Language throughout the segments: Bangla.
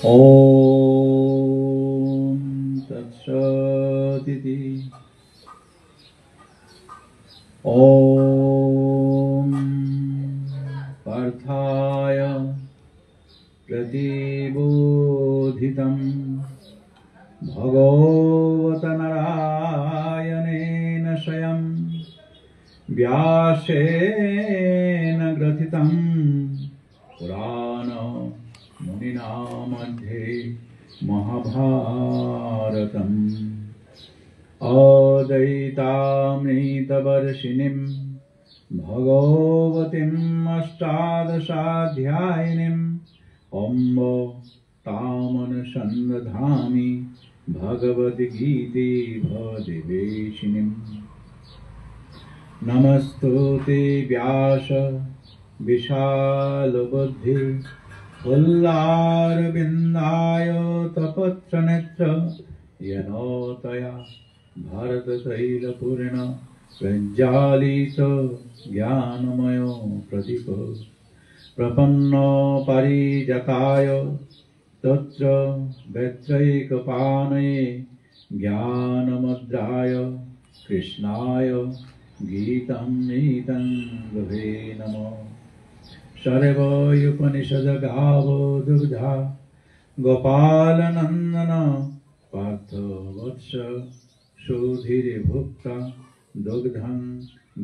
ॐ तत्सदिति ॐ पार्थाय प्रतिबोधितं भगवतनारायणेन स्वयं व्यासेन ग्रथितं पुराण मुनिना मध्ये महाभारतम् अद्वैतामृतवर्षिणीं भगवतीम् अष्टादशाध्यायिनीम् अम्ब तामनुसन्दधामि भगवद्गीते भवद्वेषिणीम् नमस्तुते व्यास विशालबुद्धि फुल्लारविन्दाय तपत्रनेत्र येनो तया भारततैलपूर्ण प्रज्वालित ज्ञानमयो प्रदीप प्रपन्नो पारिजाताय तत्र वैत्रैकपाणये ज्ञानमुद्राय कृष्णाय गीतामृतं गुहे नमः। सर्वोपनिषद्गावो दुग्धा गोपालनन्दन पार्थवत्स सुधीर्भुक्ता दुग्धं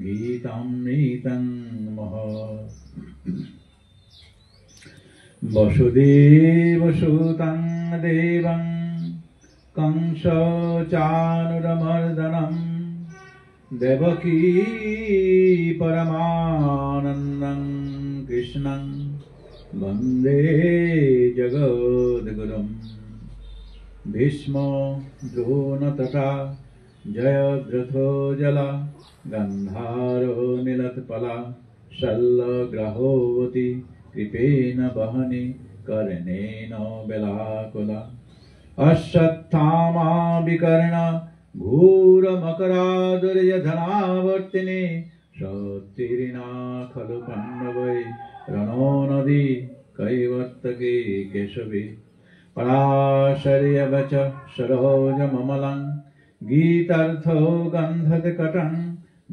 गीतामृतं महः। वसुदेवसुतं देवं कंसचाणूरमर्दनं देवकी परमानन्दं कृष्णं वन्दे जगद्गुरुं। भीष्म द्रोणतथा जयद्रथो जला गन्धारो नीलोत्पला शल्यग्राहोऽवति कृपेण वहने कर्णेन वेलाकुला अश्वत्थामा विकर्ण घोरमकरा दुर्योधनावर्तिनी सौत्तीर्णा खलु पाण्डवै रणो नदी कैवर्तके केशवे पराशर्यवच सरोजममलं गीतार्थो गन्धकटं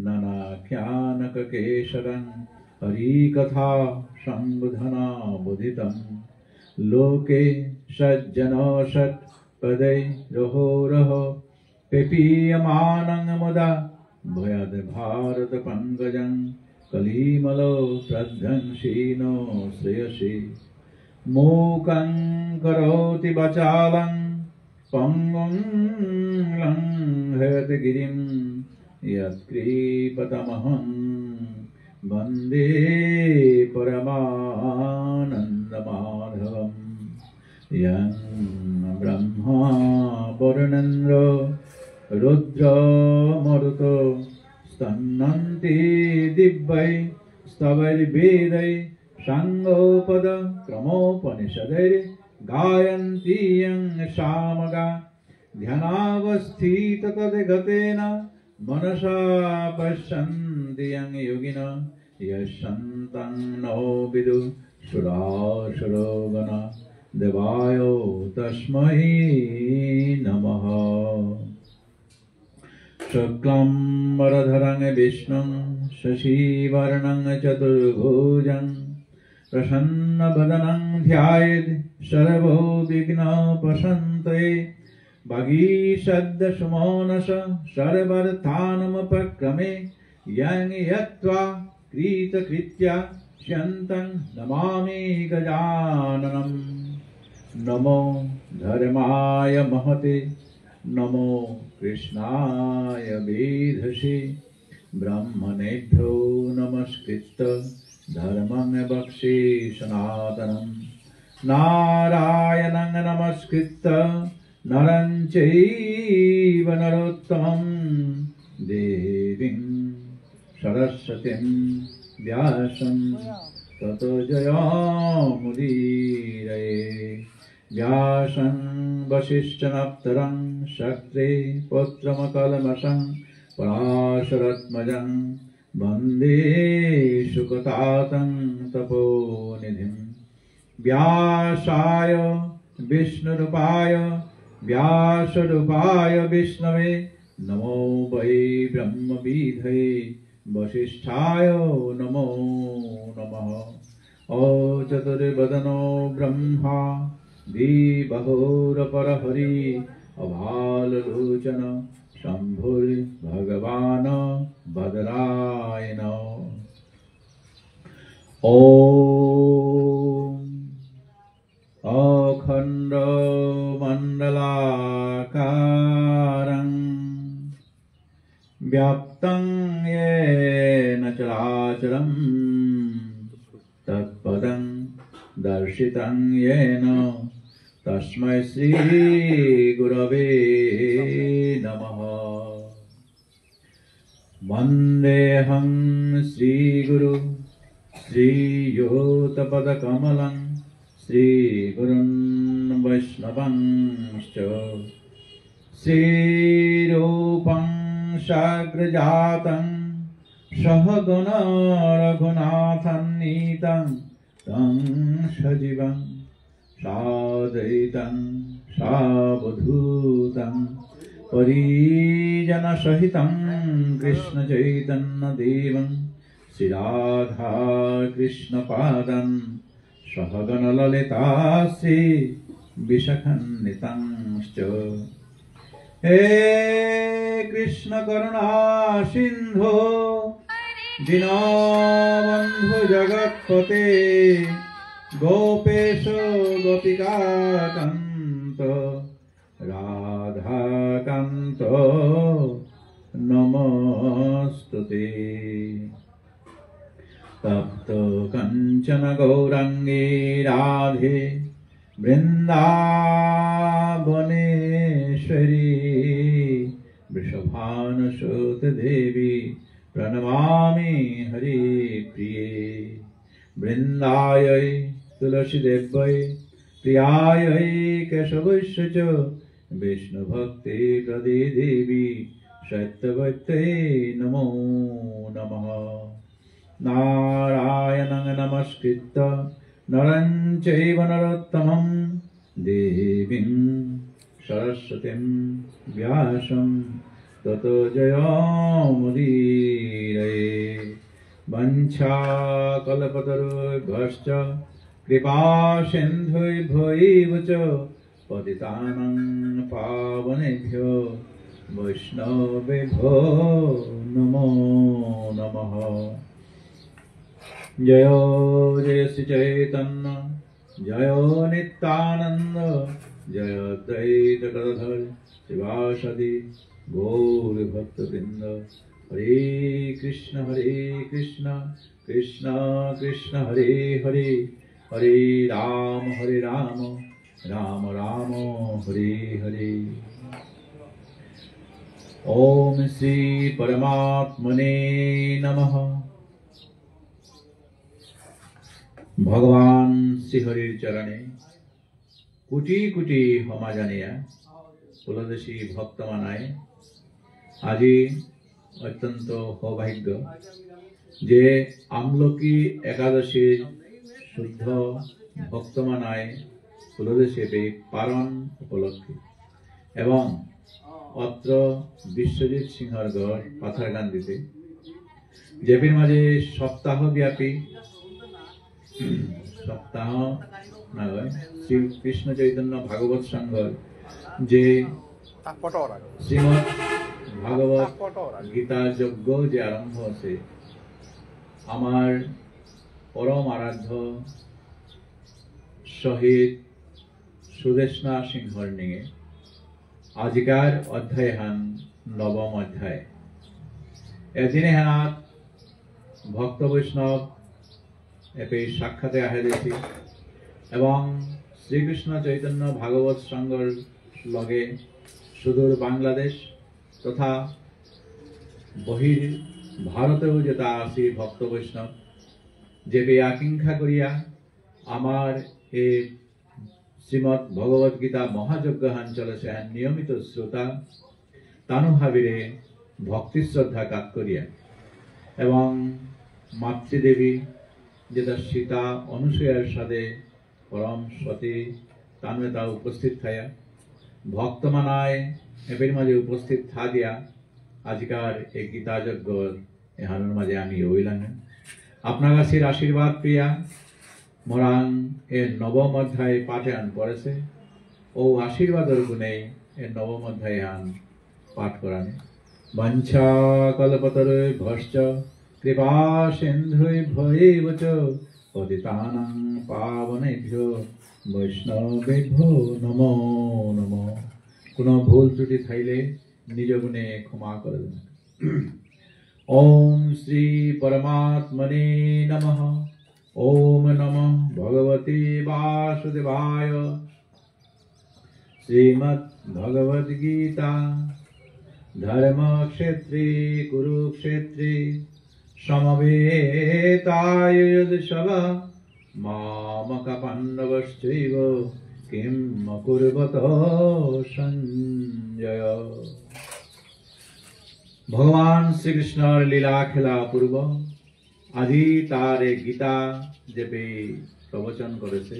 ननाख्यानककेशरं हरिकथा सम्बुधना बुधितं लोके सज्जनो षट्पदै रहो पेपीयमानं मुदा भयाद् भारतपङ्कजं कलिमलो प्रध्वंसिनो श्रेयसे मूकं करोति वाचालं पङ्गुं लङ्घयति गिरिं यत्कृपतमहं वन्दे परमानन्दमाधवम्। यं ब्रह्मा वरुणेन्द्रो रुद्रमरुतो स्तन्वन्ति दिव्यै स्तवैर्वेदै साङ्गोपद क्रमोपनिषदैर्गायन्ति यं सामगा ध्यानावस्थिततद्गतेन मनसा पश्यन्ति यं योगिनः यशन्तं नो विदुः सुरासुरगणा देवाय तस्मै नमः। शुक्लं वरधरं विष्णुं शशिवर्णं चतुर्भुजं प्रसन्नवदनं ध्यायेत् सर्वविघ्नोपशान्तये वागीषद्दशमोनस सर्वार्थानमुपक्रमे यं यत्त्वा कृतकृत्या स्यन्तं नमामि गजाननं। नमो धर्माय महते नमो कृष्णाय वेधसे ब्रह्मणेभ्यो नमस्कृत्य धर्मं वक्ष्ये सनातनं नारायणं नमस्कृत्य नरं चैव नरोत्तमं देवीं सरस्वतीं व्यासं ततो जयमुदीरये। व्यासं वसिष्ठनप्तरं शक्रे पुत्रमकल्मषं पराशरात्मजं वन्दे सुकतातं तपोनिधिं। व्यासाय विष्णुरूपाय व्यासरूपाय विष्णवे नमो वै ब्रह्मविधये वसिष्ठाय नमो नमः। ओ चतुर्वदनो ब्रह्मा द्विबाहुरपरहरि अभाललोचन शम्भुर्भगवान् बदरायण। ॐ अखण्डमण्डलाकारं व्याप्तं येन चराचरं तत्पदं दर्शितं येन तस्मै श्रीगुरवे नमः। वन्देऽहं श्रीगुरु श्रीयुतपदकमलं श्रीगुरुन् वैष्णवंश्च श्रीरूपं साग्रजातं सहगण रघुनाथान्वितं तं सजीवं साद्वैतं सावधूतं परिजनसहितं कृष्णचैतन्यदेवं श्रीराधा कृष्णपादं सहगणललिता श्रीविशाखान्वितांश्च। हे कृष्ण करुणा सिन्धो दीनबन्धु जगत्पते गोपेश गोपिकान्त राधाकान्त नमस्तुते। तप्त कंचन गौरांगे राधे वृंदावनेश्वरी वृषभानुसुत देवी प्रणमामि हरिप्रिये। वृंदायै तुलसीदेव्यै प्रियायै केशवस्य च विष्णुभक्ति प्रदे देवी सत्यवत्यै नमो नमः। नारायणं नमस्कृत्य नरं चैव नरोत्तमं देवीं सरस्वतीं व्यासं ततो जयमुदीरये। वञ्चाकल्पतरुभ्यश्च कृपासिन्धुभ्यैव च पतितानां पावनेभ्यो वैष्णवेभ्यो नमो नमः। जय जय श्री चैतन्य जय नित्यानंद जय अद्वैत गदाधर शिवासादि गौर भक्तवृंद। हरे कृष्ण कृष्ण कृष्ण हरे हरे हरे राम राम राम हरे हरे। ओम श्री परमात्मने नमः। भगवान श्रीहरिर चरणे कोटि कोटि क्षमा जानिया कुलदेशी भक्त मानाय আজি अत्यंत सौभाग्य जे আমলকি एकादशीर शुद्ध भक्त मानाय कुलदेशे पारण उपलक्षे एवं अत्र विश्वजित सिंहर गढ़ पाथरकान्दिते जेपिर माझे सप्ताहव्यापी सप्ताह नगय श्री कृष्ण चैतन्य भागवत संघर जे श्रीमद भागवत गीता यज्ञ जे आरम्भ আছে आमार परम आराध्य शहीद सुदेशना सिंहर निये आजिकार अध्यायहान नवम अध्याय एदिने हानात भक्त वैष्णव एपे साक्षाते आहेदेছি एवं श्रीकृष्ण चैतन्य भागवत संघर लगे सुदूर बांग्लादेश तथा बहिर भारतेও जेता आसी भक्त वैष्णव जेबे आकांक्षा करिया आमार ए श्रीमद भगवत गीता महायज्ञहान चलेছে नियमित श्रोता तानु भाविरे भक्ति श्रद्धा काज करिया एवं मातृदेवी जेता सीता अनुसुयार साथे परम सती तानुए ता उपस्थित थाया भक्त मानाय एपेर माजे उपस्थित था दिया आजकार एक गीता यज्ञ हानुर माजे आमी ओइलाम आपनार काछे आशीर्वाद प्रिया मोरान ए नवम अध्याय पाठे आन पड़ेছে ओ आशीर्वादर गुणे ए नवम अध्याय आन पाठ कराने वंशा कल्पतरुभ्यश्च कृपा सिन्धुभ्यैव च पतितानां पावनेभ्यो वैष्णवेभ्यो नमो नमो कोनो भूल त्रुटि थाइले निज गुणे क्षमा करे देन ओम श्री परमात्मने नमः ओम नमः भगवते वासुदेवाय श्रीमद् भगवद गीता धर्म क्षेत्रे कुरुक्षेत्रे समवेताय यद्सभा मामक पाण्डवश्चैव किम् अकुर्वत संजय भगवान श्री कृष्णर लीला खेला पूर्व আজি तार गीता जेपे प्रवचन करेছে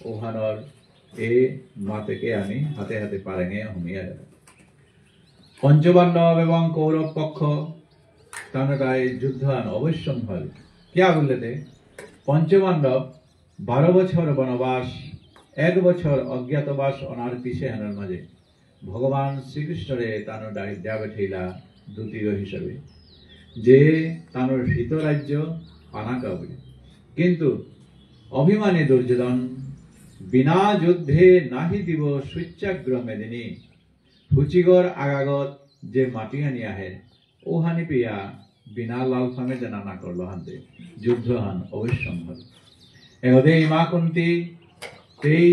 ওহানৰ এই মাতেকে আমি হাতে হাতে পারেঙে হুমিয়া पंचपांडव एवं कौरव पक्ष तानताय युद्धान अवश्यम्भावी क्या बोलते पंचपांडव 12 बछर वनवास 1 बछर अज्ञातवास अनार पिछे हानार माजे भगवान श्रीकृष्णरे तानो दाय बैठेला द्वितीय हिसाबे जे तानोर हित राज्य पानाका बोले किन्तु अभिमानी दुर्योधन बिना युद्धे नाहि दिव सूच्याग्र मेदिनी फुचिगर आगागत जे माटी आनी आहे ओहानी पिया बिना लाल फामे जना ना करलो हानते युद्ध हान अवश्यम्भावी एगदे इमा कुंती तेई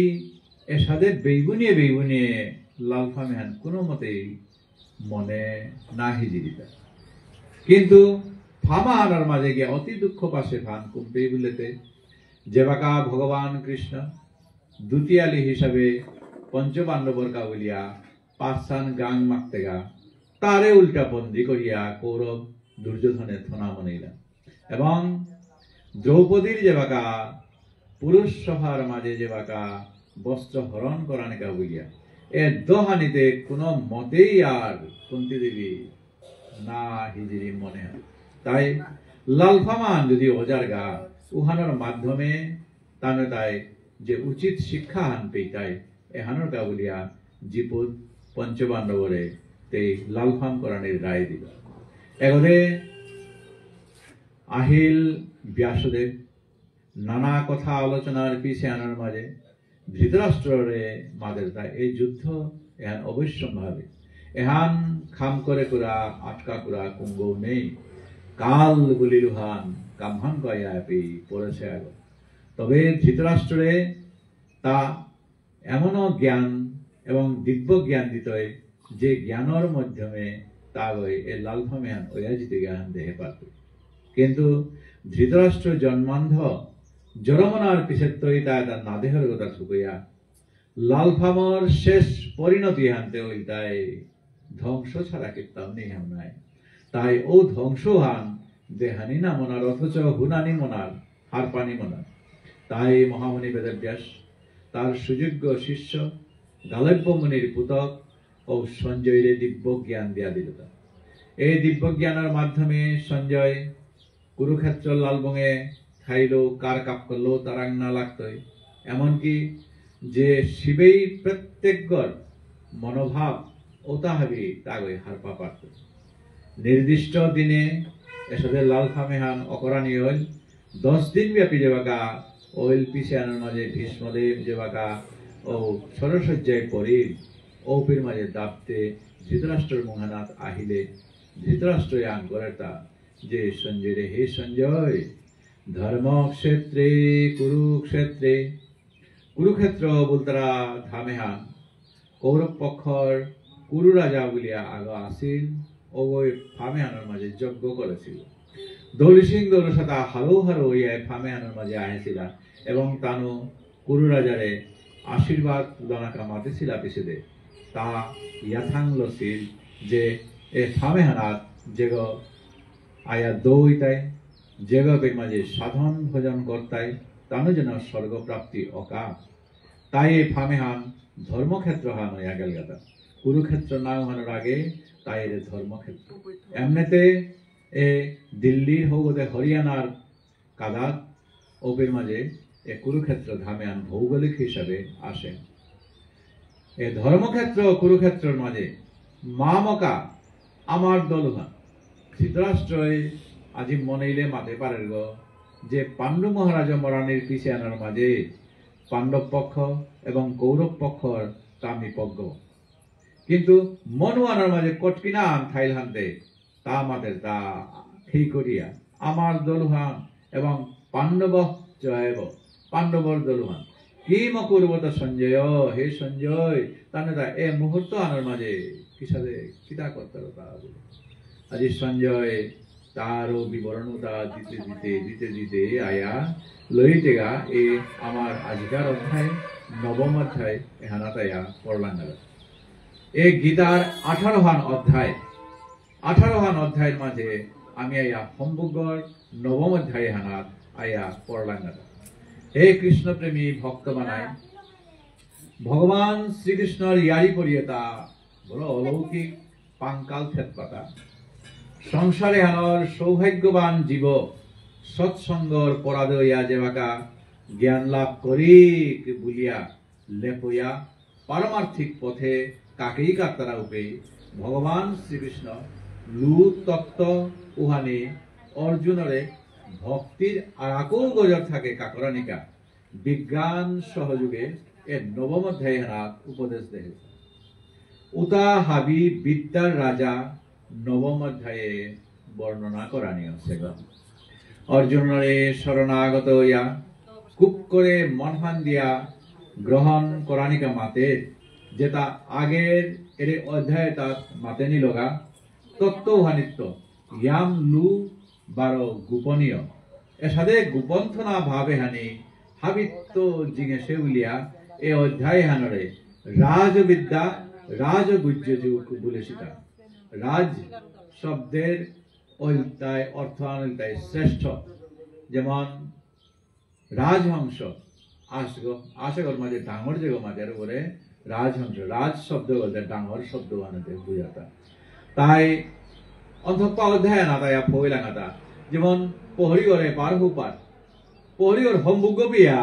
एसादे बेगुनिये लाल फामे हान कोनो मते मने नाहि जिरिता किन्तु फामा आनार माजे गिया अति दुःख पाशे फान कुंती बुलेते जेबाका भगवान कृष्ण द्वितीयाली हिसाबे पंचपांडवर का बोलिया 5 गांग मागतेगा तारे उल्टा बंदी करिया कौरव दुर्योधने थना मनाइला एवं द्रौपदीर जेबाका पुरुष सभार माजे जेबाका वस्त्र हरण करानिका बोलिया ए दहानिते कोनो मतेई आर कुंती देवी ना हिजिरी मने हय ताई लालफामान यदि अजारगा उहानर माध्यमे तानो ताई जे उचित शिक्षा हान पेताय ए हानर का बोलिया जीपुत पंचपांडवरे ते लालफाम करानिर राय दिल एगदे আহিল व्यासदेव नाना कथा आलोचनार पिछे आनार माजे धृतराष्ट्ररे मादेरता ए युद्ध एहान अवश्यम्भावी एहान खाम करे कुरा आटका कुरा कुंगो नेই काल गुलिलुहान कामहान कयापि पड़ेছে आगो तबे धृतराष्ट्ररे ता एमनो ज्ञान एवं दिव्य ज्ञान दितय जे ज्ञानर माध्यमे तागय ए लालफामेहान ओयाजिते ज्ञान देहे पारत किन्तु धृतराष्ट्र जन्मान्ध जरमनार पिछेत्तई ता नादेहर गता थुकैया लालफामर शेष परिणति हानते ओइताय ধ্বংস ছাড়া কিতাব নেই হামনায় তাই ও ধ্বংস হান দেহানি না মনার অথচ হুনানি মনার হার পানি মনার তাই মহামণি বেদব্যাস তার সুযোগ্য শিষ্য গালব্য মুনির পুতক ও সঞ্জয়ের দিব্য জ্ঞান দিয়া দিল এই দিব্য জ্ঞানের মাধ্যমে সঞ্জয় কুরুক্ষেত্র লালবঙে খাইলো কার কাপ করলো তারাং না লাগতই এমনকি যে শিবেই প্রত্যেকগর মনোভাব ओताहाबी तागय हारपा पारत निर्दिष्ट दिने एसदे लालफामेहान अकरानी हल 10 दिन व्यापी जेबाका ओइल पिछानार माजे भीष्मदेव जेबाका ओ सरसज्जाय परि ओपिर माजे दापते धृतराष्ट्र मुहानाथ आहिले धृतराष्ट्र आन करेता जे संजय रे हे संजय धर्म क्षेत्रे कुरुक्षेत्र बोलतारा धामेहान कौरव पक्षर कुरु राजा बोलिया आगा आसिल ओगय फामेहानर माजे यज्ञ करेছিল दौली सिंह दौलसाता हारो हारो इया फामेहानर माजे आइसिला एवं तानो कुरु राजारे आशीर्वाद दानाका मातेছিলা पिछेदे ता याथांगलसिल जे ए फामेहानात जेग आया दौइताय जेग बे माजे साधन भजन करताय तानो जेन स्वर्ग प्राप्ति अका তাই ফামে হান ধর্মক্ষেত্র হান হইয়া গেল গাতা কুরুক্ষেত্র নাম হানোর আগে তাই এর ধর্মক্ষেত্র এমনিতে এ দিল্লির হোক হরিয়ানার কাদাত ওপের মাঝে এ কুরুক্ষেত্র ধামে আন ভৌগোলিক হিসাবে আসে এ ধর্মক্ষেত্র কুরুক্ষেত্রের মাঝে মামকা আমার দলুহান ধৃতরাষ্ট্রই আজি মনেইলে মাতে পারের গো যে পাণ্ডু মহারাজ মরানির পিছে আনার মাঝে পাণ্ডব পক্ষ এবং কৌরব পক্ষর তামি পজ্ঞ কিন্তু মনু আনার মাঝে কটকিনা আন থাইলহান্তে তা মাদের তা সেই করিয়া আমার দলুহান এবং পাণ্ডব জয়ব পাণ্ডবর দলুহান কি মকুরবত সঞ্জয় হে সঞ্জয় তানে তা এ মুহূর্ত আনার মাঝে কিসাদে কিতা করতে তা আজি সঞ্জয় তারও বিবরণ তা দিতে দিতে আয়া লইতেগা এ আমার আজিকার অধ্যায় নবম অধ্যায় এহানাতায়া পড়লাম এ গীতার 18 অধ্যায়ের মাঝে আমি আয়া সম্ভুগর নবম অধ্যায় হানাত আয়া পড়লাম হে কৃষ্ণ প্রেমী ভক্ত বানায় ভগবান শ্রীকৃষ্ণর ইয়ারি করিয়ে তা বড় অলৌকিক পাঙ্কাল থেতপাতা সংসারে হানর সৌভাগ্যবান জীব সৎসঙ্গর পরাদয়া যেবাকা জ্ঞান লাভ করি বুলিয়া লেপয়া পারমার্থিক পথে কাকেই কাত্তারা উপে ভগবান শ্রীকৃষ্ণ লু তত্ত্ব উহানি অর্জুনরে ভক্তির আরাকৌ গজর থাকে কাকরানিকা বিজ্ঞান সহযোগে এর নবম অধ্যায় হানাত উপদেশ দেয় উতা হাবি বিদ্যার রাজা নবম অধ্যায়ে বর্ণনা করানি আছে অর্জুনরে শরণাগত হইয়া খুব করে মনহান দিয়া গ্রহণ করানিকা মাতে যেটা আগের এর অধ্যায়ে তার মাতে নিলগা তত্ত্ব উহানিত্য ইয়াম লু বারো গোপনীয় এর সাথে গোপন্থনা ভাবে হানি হাবিত্য জিজ্ঞেসে উলিয়া এ অধ্যায় হানরে রাজবিদ্যা রাজগুজ্য যুগ বলেছিতা রাজ শব্দের ঐতায় অর্থ আনলতায় শ্রেষ্ঠ যেমন রাজহংস আশগর মাঝে ডাঙর যে মাঝের উপরে রাজহংস রাজ শব্দ বলতে ডাঙর শব্দ আনতে বুঝাতা তাই অন্তত অধ্যায় না তাই ফইলাঙাতা যেমন পহরিগরে পার হুপার পহরিগর সম্ভুগ বিয়া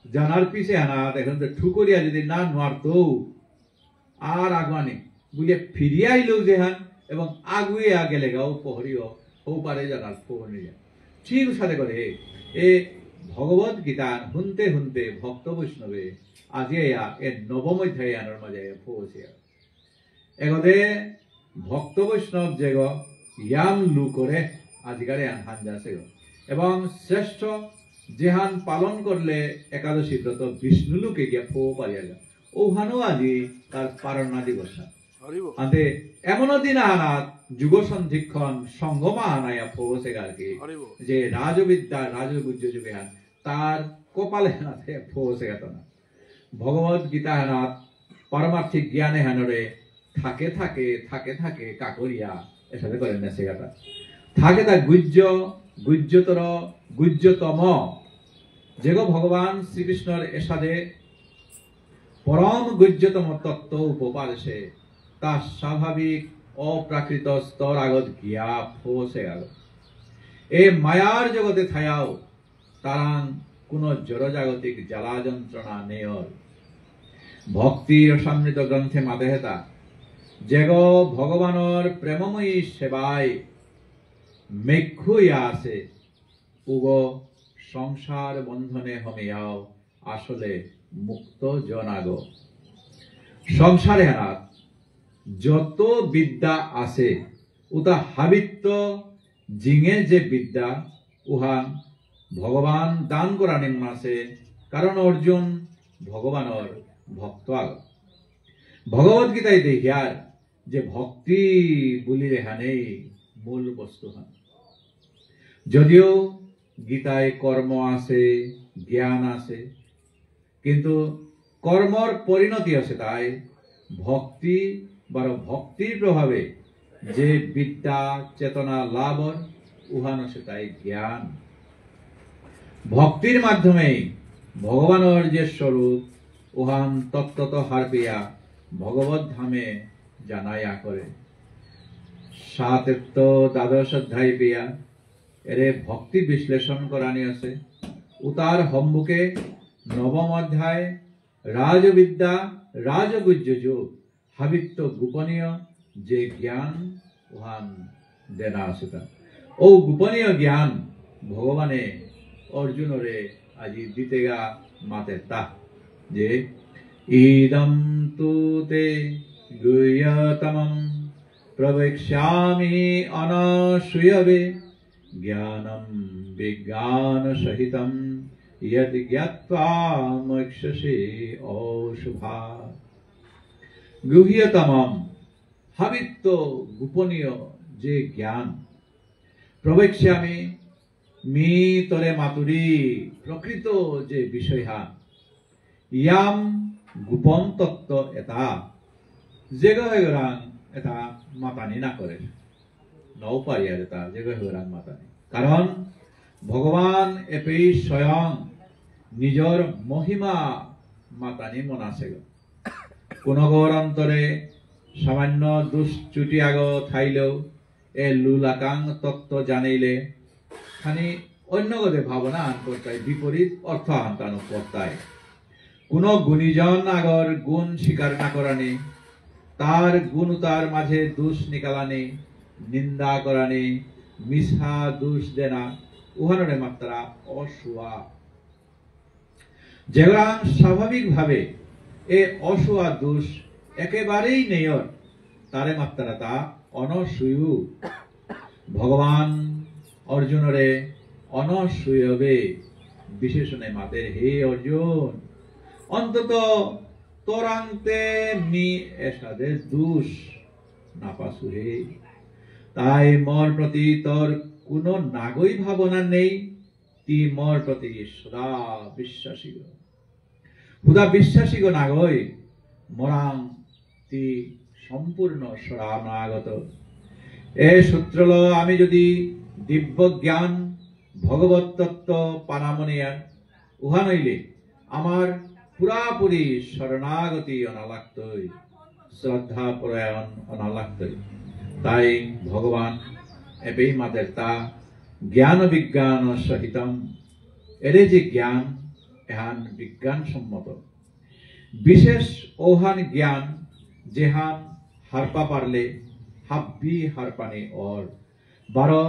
জানার পিছে আনা এখন তো ঠুকরিয়া যদি না নোয়ারতো আর আগুয়ানি বুঝে ফিরিয়ে আইলেও যেহান এবং আগুয়ে গেলে গাও পহরিও হৌপারে জানার পহরি ঠিক সাথে করে এ ভগবত গীতা হুনতে হুনতে ভক্ত বৈষ্ণবে আজি এর নবম অধ্যায় আনার মাঝে পৌঁছে এগদে ভক্ত বৈষ্ণব যে ইয়াম লু করে আজিকারে হান যাচ্ছে এবং শ্রেষ্ঠ যেহান পালন করলে একাদশী ব্রত বিষ্ণু লুকে গিয়া ফো পারিয়া যা ওহানো আজি তার পারণা দিবস আনতে এমনও দিন আনাত যুগ সন্ধিক্ষণ সঙ্গমা আনায়া ফোসে গার্গে যে রাজবিদ্যা রাজগুজ্য যুগে হান তার কপালে হানাতে ফোসে গেত না ভগবত গীতা হানাত পারমার্থিক জ্ঞানে হানরে থাকে থাকে থাকে থাকে কাকরিয়া এর সাথে করে নেছে গাতা থাকে তা গুজ্য গুজ্যতর গুজ্যতম যেগো ভগবান শ্রীকৃষ্ণর এর সাথে পরম গুজ্যতম তত্ত্ব উপপাদে তা স্বাভাবিক অপ্রাকৃত স্তর আগত গিয়া ফোসে আগত এ মায়ার জগতে থায়াও তারাং কোন জড়জাগতিক জ্বালা যন্ত্রণা নেয়র ভক্তির সমৃদ্ধ গ্রন্থে মাদেহেতা যেগ ভগবানর প্রেমময়ী সেবায় মেঘুইয়া আছে উগ সংসার বন্ধনে হমেয়াও আসলে মুক্ত জনাগ সংসারে হানাত যত বিদ্যা আছে উতা হাবিত্য জিঙে যে বিদ্যা উহান ভগবান দান করা নিম্ন আছে কারণ অর্জুন ভগবানর ভক্ত আগ ভগবত গীতায় দেখিয়ার যে ভক্তি বলিলে হানেই মূল বস্তু হান যদিও গীতায় কর্ম আছে জ্ঞান আছে কিন্তু কর্মর পরিণতি আছে তাই ভক্তি বা ভক্তির প্রভাবে যে বিদ্যা চেতনা লাভর উহান আছে তাই জ্ঞান ভক্তির মাধ্যমে ভগবানের যে স্বরূপ উহান তত্ত্বত হারপিয়া ভগবত ধামে জানাইয়া করে। ৭ অধ্যায় পিয়া এরে ভক্তি বিশ্লেষণ করানি আছে। উতার সম্মুখে ৯ অধ্যায় রাজবিদ্যা রাজগুজ্য যোগ হাবিত্য গোপনীয় যে জ্ঞান উহান দেনা আছে। ও গোপনীয় জ্ঞান ভগবানে অর্জুনরে আজি দিতেগা মাতে তা যে ইদম তু তে গুহ্যতমম প্রবক্ষ্যামি অনসূয়বে জ্ঞানম বিজ্ঞান সহিতম यद ज्ञात्वा मोक्षसे अशुभात्। গুহ্যতমম হাবিত্য গোপনীয় যে জ্ঞান প্রবক্ষ্যামি মি তরে মাতুরি প্রকৃত যে বিষয়হান ইয়াম গোপন তত্ত্ব এটা জেগহেগরাং এটা মাতানি না করে নৌপারি আর এটা জেগহেগরাং মাতানি। কারণ ভগবান এপেই স্বয়ং নিজর মহিমা মাতানি মনাছে। কোন গৌর অন্তরে সামান্য দুশ্চুটি আগ থাইলেও এ লুলাকাং তত্ত্ব জানিলে খানি অন্য গদে ভাবনা আন করতায় বিপরীত অর্থ আনতানো করতায়। কোন গুণীজন আগর গুণ স্বীকার না করানি তার গুণ তার মাঝে দোষ নিকালানি নিন্দা করানি মিশা দোষ দেনা উহানরে মাত্রা অসুয়া। যেগুলা স্বাভাবিক ভাবে এ অসুয়া দোষ একেবারেই নেয়র তারে মাত্রা তা অনসূয়ু। ভগবান অর্জুনরে অনসূয়বে বিশেষণে মাতে হে অর্জুন অন্তত তোরাংতে মি এসাদে দোষ না পাসু হে। তাই মোর প্রতি তোর কোনো নাগই ভাবনা নেই। তি মোর প্রতি সদা বিশ্বাসী হুদা বিশ্বাসী গো নাগই মরাং তি সম্পূর্ণ শরণাগত। এ সূত্রল আমি যদি দিব্য জ্ঞান ভগবত তত্ত্ব পানামনিয়ান উহা নইলে আমার পুরাপুরি শরণাগতি অনালাক্তই শ্রদ্ধা পরায়ণ অনালাক্তই। তাই ভগবান এবেই মাদের তা জ্ঞান বিজ্ঞান সহিতম এরে যে জ্ঞান এহান বিজ্ঞান সম্মত বিশেষ ওহান জ্ঞান যেহান হারপা পারলে হাব্বি হারপানি অর 12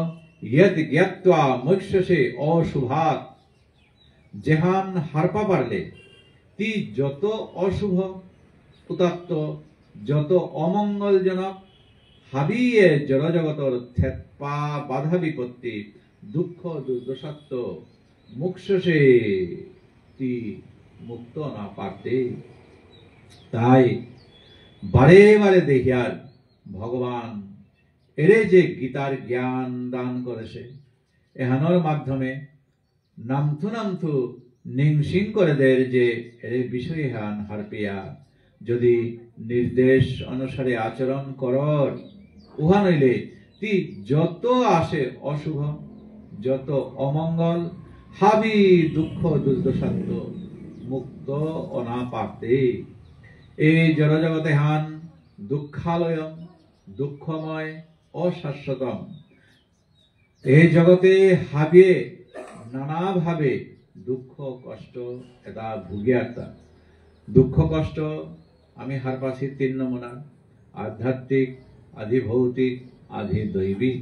यद ज्ञात्वा मोक्षसे अशुभात्। যেহান হারপা পারলে তি যত অশুভ উদাত্ত যত অমঙ্গলজনক হাবিয়ে জড়জগতর থেতপা বাধা বিপত্তি দুঃখ দুর্দশাত্ম মোক্ষসে তি মুক্ত না পারতে। তাই বারে বারে দেখিয়ার ভগবান এরে যে গীতার জ্ঞান দান করেছে এহানোর মাধ্যমে নামথু নামথু নিংসিং করে দের যে এরে বিষয় হান হারপিয়া যদি নির্দেশ অনুসারে আচরণ করর উহা নইলে তি যত আসে অশুভ যত অমঙ্গল হাবি দুঃখ দুর্দশাত্ম মুক্ত অনা পারতে। এই জড়জগতে হান দুঃখালয়ম দুঃখময় অশাশ্বতম। এই জগতে হাবিয়ে নানাভাবে দুঃখ কষ্ট এটা ভুগিয়াতা। দুঃখ কষ্ট আমি হার পাছি 3 নমুনা আধ্যাত্মিক আধি ভৌতিক আধি দৈবিক।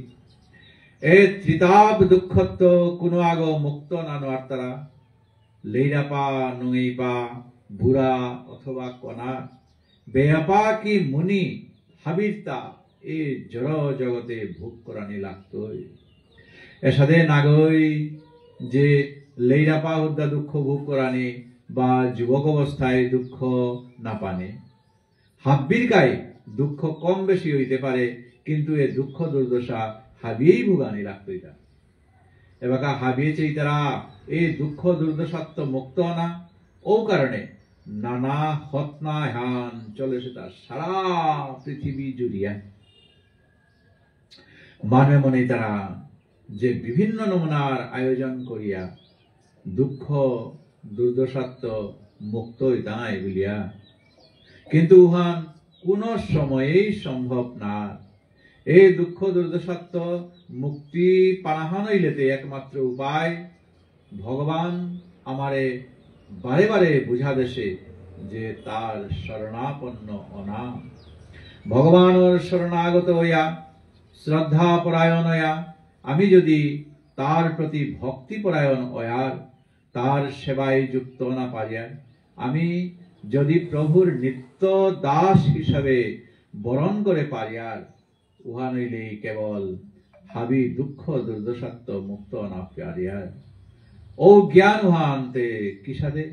এই ত্রিতাপ দুঃখত্ব কোনো আগ মুক্ত নানো আর তারা লেইরাপা নুঙেইপা বুড়া অথবা কণা বেয়াপা কি মুনি হাবিরতা এই জড় জগতে ভোগ করানি লাগতই। এসাদে নাগই যে লেইরাপা হুদ্দা দুঃখ ভোগ করানি বা যুবক অবস্থায় দুঃখ না পানে হাব্বির গায়ে দুঃখ কম বেশি হইতে পারে কিন্তু এ দুঃখ দুর্দশা হাবিয়েই ভোগানি লাগতই। তা এবাকা হাবিয়ে চাই তারা এই দুঃখ দুর্দশাত্ম মুক্ত না ও কারণে নানা হতনা হান চলে সেটা সারা পৃথিবী জুড়িয়া মানে মনে তারা যে বিভিন্ন নমুনার আয়োজন করিয়া দুঃখ দুর্দশাত্ম মুক্ত হইতাই বলিয়া, কিন্তু উহান কোন সময়েই সম্ভব না। এই দুঃখ দুর্দশাত্ম মুক্তি পানাহান হইলেতে একমাত্র উপায় ভগবান আমারে বারে বারে বুঝা দেশে যে তার শরণাপন্ন অনা। ভগবানের শরণাগত হইয়া শ্রদ্ধা পরায়ণ হইয়া আমি যদি তার প্রতি ভক্তি পরায়ণ হইয়ার তার সেবায় যুক্ত না পারিয়া আমি যদি প্রভুর নিত্য দাস হিসাবে বরণ করে পারিয়ার উহা নইলেই কেবল হাবি দুঃখ দুর্দশাত্ম মুক্ত না পারিয়ার। ও জ্ঞান উহান্তে কিসাদে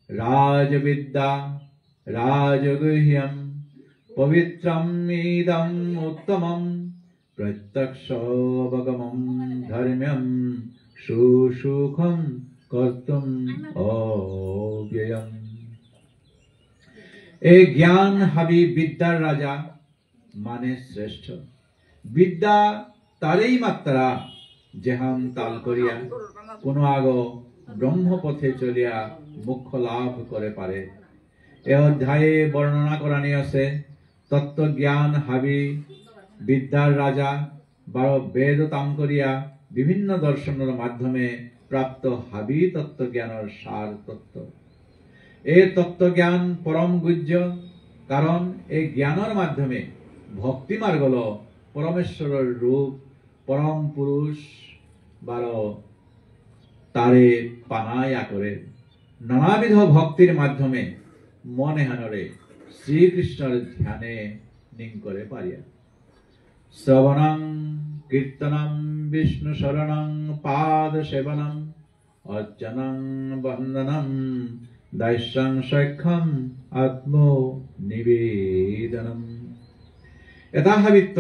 রাজবিদ্যা রাজগুহ্যম পবিত্রম ইদম উত্তমম প্রত্যক্ষাবগমম ধর্ম্যম সুসুখম কর্তুম অব্যয়ম। এই জ্ঞান হাবি বিদ্যার রাজা মানে শ্রেষ্ঠ। বিদ্যা তারেই মাত্রা যেহান তাল করিয়া কোন আগ ব্রহ্মপথে চলিয়া মুখ্য লাভ করে পারে। এ অধ্যায়ে বর্ণনা করানি আছে তত্ত্ব জ্ঞান হাবি বিদ্যার রাজা বা বেদ তাম করিয়া বিভিন্ন দর্শনের মাধ্যমে প্রাপ্ত হাবি তত্ত্ব জ্ঞানের সার তত্ত্ব। এই তত্ত্ব জ্ঞান পরম গুহ্য, কারণ এই জ্ঞানের মাধ্যমে ভক্তি মার্গ হল পরমেশ্বরের রূপ পরম পুরুষ বারো তারে পানায়া করে নানাবিধ ভক্তির মাধ্যমে মনে হানরে শ্রীকৃষ্ণের ধ্যানে নিং করে পারিয়া। শ্রবণং কীর্তনং বিষ্ণু শরণং পাদ সেবনং অর্চনং বন্দনং দাস্যং সখ্যম আত্ম নিবেদনম। এটা হাবিত্ব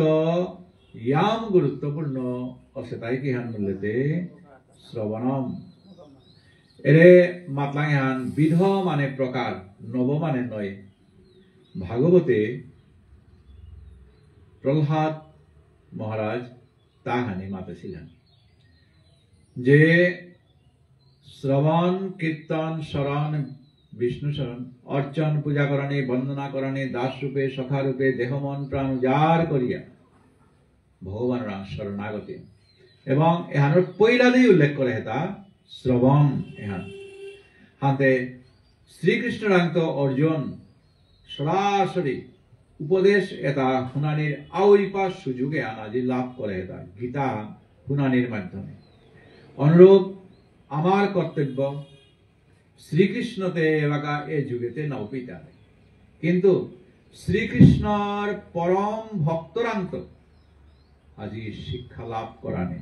ইয়াম গুরুত্বপূর্ণ আছে তাই কি হান বললেতে শ্রবণম এরে মাতলাং বিধ মানে প্রকার, নব মানে নয়। ভাগবতে প্রহ্লাদ মহারাজ তাহানি মাতেছিলেন যে শ্রবণ কীর্তন শরণ বিষ্ণু শরণ অর্চন পূজা করণে বন্দনা করণে দাস রূপে সখা রূপে দেহ মন প্রাণ উজাড় করিয়া ভগবান শরণাগতি এবং এহানোর পৈলাদেই উল্লেখ করে হেতা শ্রবণ। এহান হাতে শ্রীকৃষ্ণরান্ত অর্জুন সরাসরি উপদেশ এটা শুনানির আউরিপা সুযোগে আনাজি লাভ করে এটা গীতা শুনানির মাধ্যমে। অনুরূপ আমার কর্তব্য শ্রীকৃষ্ণতে এলাকা এ যুগেতে নৌপিতা, কিন্তু শ্রীকৃষ্ণর পরম ভক্তরান্ত আজি শিক্ষা লাভ করানে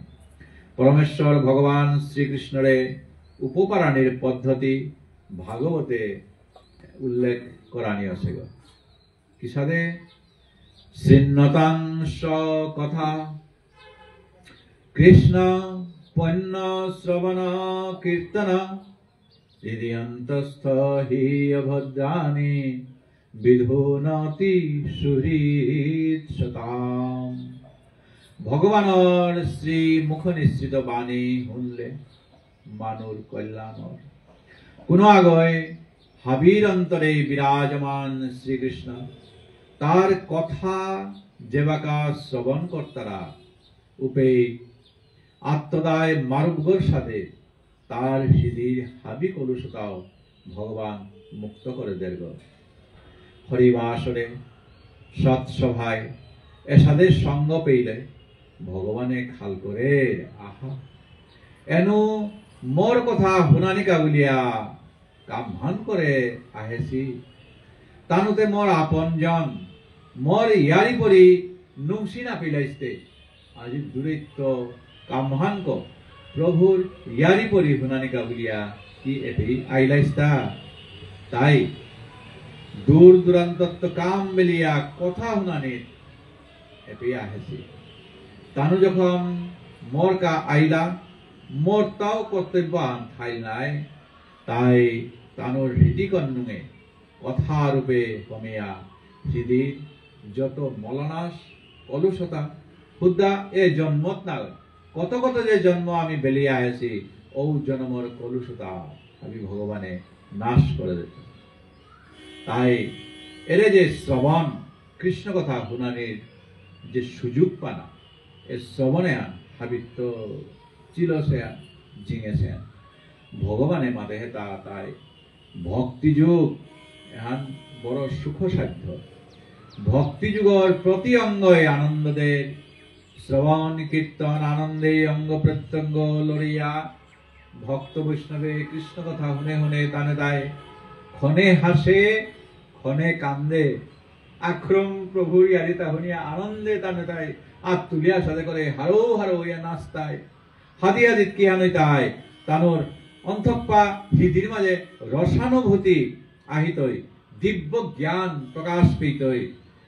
পরমেশ্বর ভগবান শ্রীকৃষ্ণরে উপকারানির পদ্ধতি ভাগবতে উল্লেখ করানি আছে। কিসাদে শ্রীন্নতাং কথা কৃষ্ণ পণ্য শ্রবণ কীর্তন হৃদয়ন্তস্থ হি অভদ্রাণি বিধুনতি সুহৃদ শতাম। ভগবানের শ্রী মুখ নিশ্চিত বাণী শুনলে মানুর কল্যাণর। কোন আগয় হাবির অন্তরে বিরাজমান শ্রীকৃষ্ণ তার কথা যেবাকা শ্রবণ কর্তারা উপে আত্মদায় মার্গর সাথে তার হৃদির হাবি কলুষতাও ভগবান মুক্ত করে দেব। হরিবাসরে সৎসভায় এসাদের সঙ্গ পেইলে ভগবানে খাল করে আহা এনু মোর কথা শুনানিকা বলিয়া কামহান করে আহেছি তানুতে মোর আপনজন মোর ইয়ারি পরি নুংসি না পিলাইছে আজি দূরত্ব কামহানক প্রভুর ইয়ারি পরি শুনানিকা বলিয়া কি এটি আইলাইস্তা। তাই দূর দূরান্তত্ব কাম বেলিয়া কথা শুনানির এটি আহেছি। তানু যখন মোর কা আইলা মোর তাও কর্তব্য আন ঠাই নাই, তাই তানুর হৃদিকন্নুঙে কথা রূপে কমিয়া হৃদির যত মলনাশ কলুষতা খুদ্া এ জন্মত না কত কত যে জন্ম আমি বেলিয়া আছি ও জন্মর কলুষতা আমি ভগবানে নাশ করে দিত। তাই এর যে শ্রবণ কৃষ্ণ কথা শুনানির যে সুযোগ পানা এ শ্রবণে হাবিত্য চিলসে জিঙেছে ভগবানে মাতে হেতা তাই ভক্তিযুগ এহান বড় সুখসাধ্য ভক্তিযুগর প্রতি অঙ্গই আনন্দদের শ্রবণ কীর্তন আনন্দে অঙ্গ প্রত্যঙ্গ লড়িয়া ভক্ত বৈষ্ণবে কৃষ্ণ কথা শুনে শুনে টানে তাই ক্ষণে হাসে ক্ষণে কান্দে আক্রম প্রভুর ইয়ারিতা শুনিয়া আনন্দে টানে তাই আত তুলিয়া সাথে করে হারো হারো হইয়া নাচতায় হাদিয়া দিতকি হানইতাই তানোর অন্তঃপা হৃদির মাঝে রসানুভূতি আহিতই দিব্য জ্ঞান প্রকাশ পেতই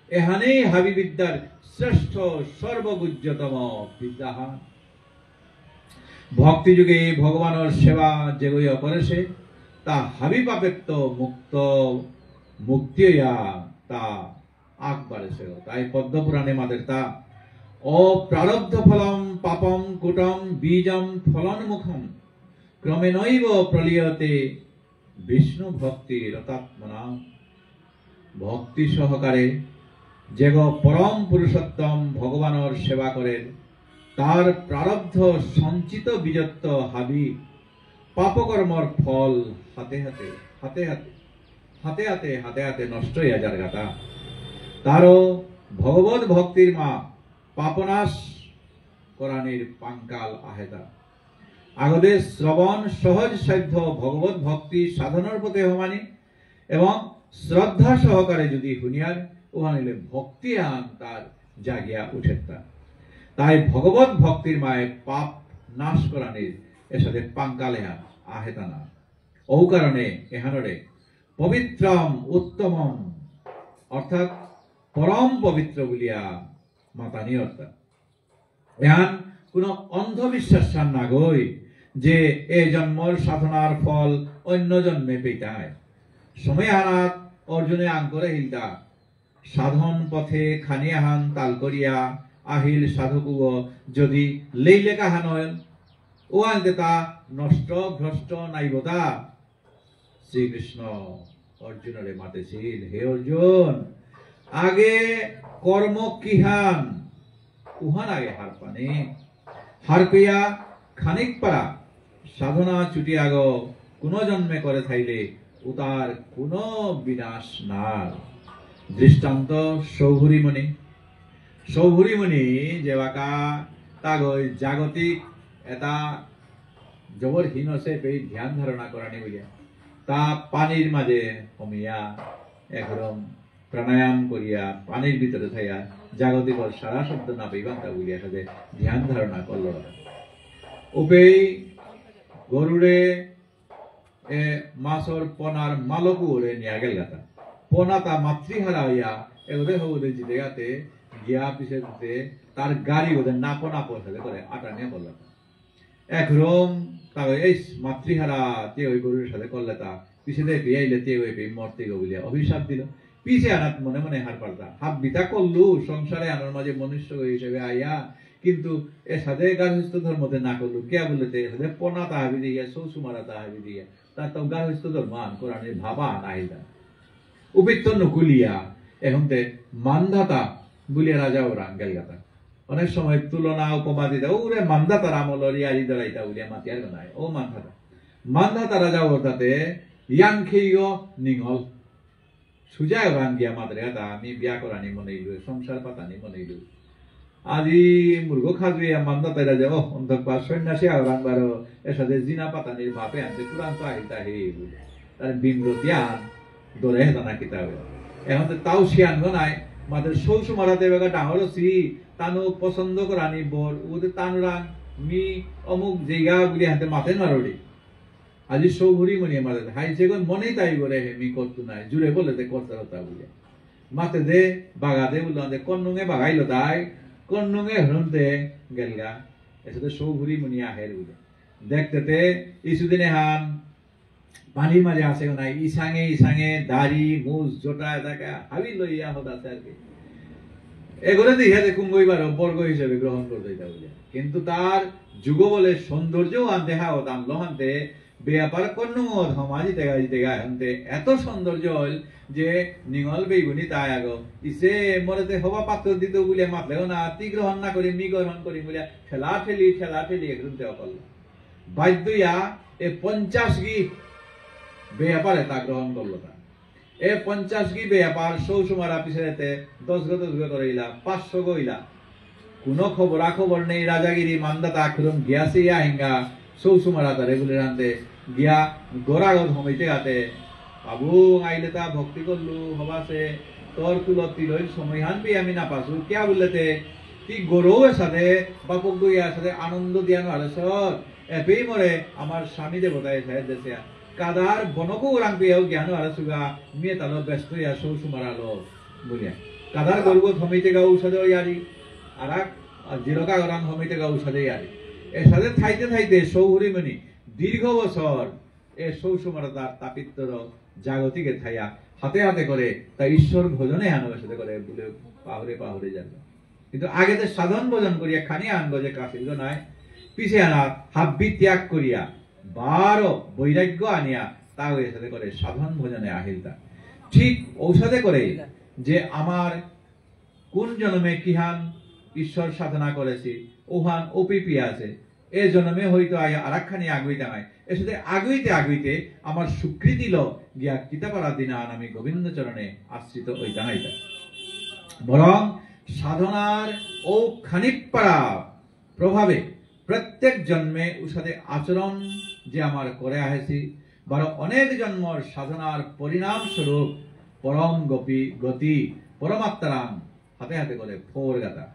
এহানেই হাবি বিদ্যার শ্রেষ্ঠ সর্বগুজ্যতম বিদ্যাহান ভক্তি যুগে ভগবানের সেবা যেগুলো করেছে তা হাবি পাপেত্ব মুক্ত মুক্তি তা আগ বাড়েছে। তাই পদ্মপুরাণে মাদের তা অপ্রারব্ধ ফলম পাপম কুটম বীজম ফলন মুখম ক্রমেণৈব প্রলীয়তে বিষ্ণু ভক্তি রতাত্মনা ভক্তি সহকারে যে পরম পুরুষোত্তম ভগবানের সেবা করেন তার প্রারব্ধ সঞ্চিত বীজত্ব হাবি পাপকর্মর ফল হাতে হাতে হাতে হাতে হাতে হাতে হাতে হাতে নষ্ট হইয়া যার গাতা তারও ভগবত ভক্তির মা পাপনাশ করানির পাঙ্কাল আহেতা আগদের শ্রবণ সহজ সাধ্য ভগবত ভক্তি সাধনার পথে হমানি এবং শ্রদ্ধা সহকারে যদি শুনিয়ার ওহানিলে ভক্তি আন তার জাগিয়া উঠেতা তাই ভগবত ভক্তির মায়ে পাপ নাশ করানির এর সাথে পাঙ্কালে আহেতা না ও কারণে এহানরে পবিত্রম উত্তমম অর্থাৎ পরম পবিত্র বলিয়া মাতানি অর্থাৎ এহান কোন অন্ধবিশ্বাস না গই যে এ জন্মর সাধনার ফল অন্য জন্মে পেতায় সময় হারাত অর্জুনে আঙ্করে হিলতা সাধন পথে খানিয়াহান তাল করিয়া আহিল সাধকুগ যদি লেইলে কাহানয় ও আনতে তা নষ্ট ভ্রষ্ট নাইবতা শ্রীকৃষ্ণ অর্জুনরে মাতেছিল হে অর্জুন আগে কর্ম কিহান উহান আগে হার পানে হার পেয়া খানিক পারা সাধনা ছুটি আগ কোন জন্মে করে থাইলে উতার কোন বিনাশ না দৃষ্টান্ত সৌভুরিমণি সৌভুরিমণি যেবাকা তাগৈ জাগতিক এটা জবরহীন আছে পেয়ে ধ্যান ধারণা করানি বলিয়া তা পানির মাঝে কমিয়া একরম প্রাণায়াম করিয়া পানির ভিতরে থাইয়া জাগতিক সারা শব্দ না পাইবান তা বলিয়া সাথে ধ্যান ধারণা করল উপেই গরুড়ে মাছর পনার মালকু ওরে নিয়া গেল গাতা পনা তা মাতৃহারা হইয়া এগুলো ওদের জিতে গাতে গিয়া পিছে দিতে তার গাড়ি ওদের নাপো নাপো সাথে করে আটা নিয়ে করলাম একরম তাহলে এই মাতৃহারা তে ওই গরুর সাথে করলে তা পিছে দিয়ে পেয়ে তে ওই পেয়ে মরতে গো বলিয়া অভিশাপ দিল পিছে আনাত মনে মনে হার পাল্টা হাত বিতা করলু সংসারে আনার মাঝে মনুষ্য হিসেবে আইয়া কিন্তু এর সাথে গার্হস্থ ধর্মতে না করলু কে বলতে সাথে পনা তাহাবি দিয়া সৌসুমারা তাহাবি দিয়া তার তো গার্হস্থ ধর্ম আন কোরআনের ভাবা নাহিদা উপিত্ত নকুলিয়া এখন তে মানধাতা বলিয়া রাজা ওরা গেল গাতা অনেক সময় তুলনা উপমা দিতে ওরে মানধাতার আমল ইয়ারি দাঁড়াইতা বলিয়া মাতিয়ার নাই ও মানধাতা মানধাতা রাজা ওটাতে ইয়াং খেয়ে নিঙল সুজায় ওরান গিয়া মাত্রে গাতা আমি বিয়া করানি মনেইলু সংসার পাতানি মনেইলু আজি মুরগ খাজুইয়া মানধাতা রাজা ও অন্তঃপা সন্ন্যাসী আওরান বারো এর সাথে জিনা পাতানির বাপে আনছে তুরান্ত আহিতা হে বলে তার বিমরতি আন দৌড়ে হেতা না কিতাবে এখন তো তাও শিয়ান নাই মাদের সৌসু মারাতে বেগা ডাঙর সি তানু পছন্দ করানি বর ওদের তানুরাং মি অমুক জায়গা বলি হাতে মাথে মারড়ি আজি সৌভুরি মনি মারে হাই যেগো মনে তাই বলে হে মি করতু নাই জুড়ে বলে দে করতে হতা বলে মাতে দে বাগা দে বললো দে কন্নুঙে বাগাইলো তাই কন্নুঙে হরমতে গেলগা এসে সৌভুরি মনি আহের বলে দেখতে ইসুদিনে হান পানির মাঝে আসে নাই ইসাঙে ইসাঙে দাড়ি মুজ জোটা এটাকে হাবি লইয়া হত আছে আর কি এগুলো দিয়ে কুঙ্গইবার বর্গ হিসেবে গ্রহণ করতে বলে কিন্তু তার যুগ বলে সৌন্দর্য আনতে হা হতাম লহান্তে বেয়াপার কন্নু ধমাজি তেগা হন্তে এত সৌন্দর্য হল যে নিঙল বেগুনি তাই আগ ইসে মরেতে হবা পাত্র দিত বলে মাতলেও না তি গ্রহণ না করি মি গ্রহণ করি বলে ঠেলা ঠেলি একদম দেওয়া করল বাধ্যয়া এ 50 গি বেয়াপারে তা গ্রহণ করলো তা এ 50 গি বেয়াপার সৌসুমারা পিছনেতে 10 গো করিলা 500 গইলা কোনো খবর নেই রাজাগিরি মান্দাতা খুরম গিয়াসিয়া হিঙ্গা সৌসুমারা তারে বলে রান্দে গিয়া গোরাগত হইতে গাতে বাবু আইলে তা ভক্তি করলু হবাসে তোর তুলতি লইল সময়হান বি আমি না পাসু কিয়া বললেতে তি গরৌ সাথে বাপক গইয়ার সাথে আনন্দ দিয়ানো আলসর এপেই মরে আমার স্বামী দেবতায় সাহেব দেশে কাদার বনকো রাং পেয়েও জ্ঞান আলসুগা মেয়ে তালো ব্যস্ত ইয়া সৌসুমারালো বলিয়া কাদার গর্ব থমিতে গা ঔষধ ইয়ারি আর জিরকা গরাম হমিতে গা ঔষধে ইয়ারি এর সাথে থাইতে সৌহরিমণি দীর্ঘ বছর এ সৌসুমারতা তাপিত্তর জাগতিকে থাইয়া হাতে করে তা ঈশ্বর ভোজনে আনবাসিত করে বলে পাহরে যাবে কিন্তু আগে তো সাধন ভোজন করিয়া খানি আনবো যে কাশিল নাই পিছে আনা হাব্বি ত্যাগ করিয়া 12 বৈরাগ্য আনিয়া তা হয়ে সাথে করে সাধন ভোজনে আহিলতা ঠিক ঔষধে করে যে আমার কোন জন্মে কিহান ঈশ্বর সাধনা করেছি ওহান ওপিপি আছে এ জন্মে হয়তো আরাখানি আগুইতে হয় এর সাথে আগুইতে আমার স্বীকৃতি ল গিয়া কিতাপারা দিনান আমি গোবিন্দ চরণে আশ্রিত ওই জানাইতা বরং সাধনার ও খানিকপাড়া প্রভাবে প্রত্যেক জন্মে ওর সাথে আচরণ যে আমার করে আহেছি বরং অনেক জন্মর সাধনার পরিণাম স্বরূপ পরম গতি পরমাত্মারাম হাতে করে ফোর গাতা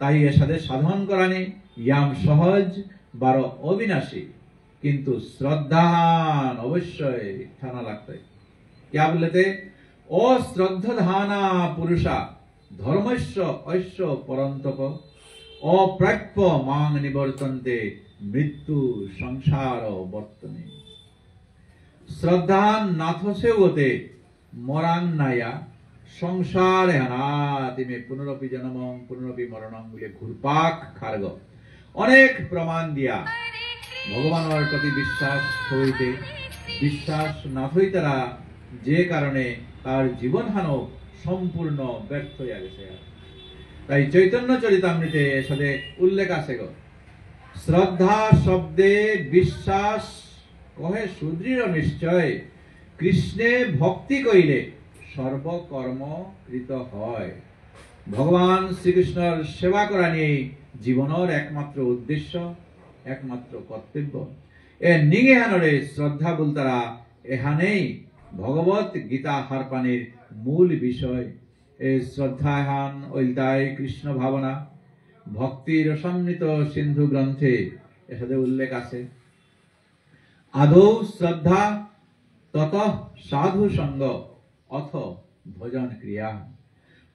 তাই এর সাথে সাধন করানি ইয়াম সহজ বারো অবিনাশী কিন্তু শ্রদ্ধান অবশ্যই থানা লাগতে क्या बोलते অশ্রদ্ধানা পুরুষা ধর্মস্য ঐশ্য পরন্তপ অপ্রাপ্য মাং নিবর্তন্তে মৃত্যু সংসার বর্তনে শ্রদ্ধান নাথসে হতে মরাং নায়া সংসার হানাতিমে পুনরপি জন্মং পুনরপি মরণং বলে ঘুরপাক খার্গ অনেক প্রমাণ দিয়া ভগবানের প্রতি বিশ্বাস না হইতারা যে কারণে তার জীবন হানো সম্পূর্ণ ব্যর্থ হয়ে গেছে তাই চৈতন্য চরিতামৃতে সাথে উল্লেখ আছে গো শ্রদ্ধা শব্দে বিশ্বাস কহে সুদৃঢ় নিশ্চয় কৃষ্ণে ভক্তি কইলে সর্বকর্ম কৃত হয় ভগবান শ্রীকৃষ্ণের সেবা করা নিয়ে জীবনের একমাত্র উদ্দেশ্য একমাত্র কর্তব্য এ নিগেহানরে শ্রদ্ধা বলতারা এহানেই ভগবত গীতা হারপানের মূল বিষয় এই শ্রদ্ধাহান ঐলতায় কৃষ্ণ ভাবনা ভক্তির সমৃত সিন্ধু গ্রন্থে এর সাথে উল্লেখ আছে আদৌ শ্রদ্ধা তত সাধু সঙ্গ অথ ভজন ক্রিয়া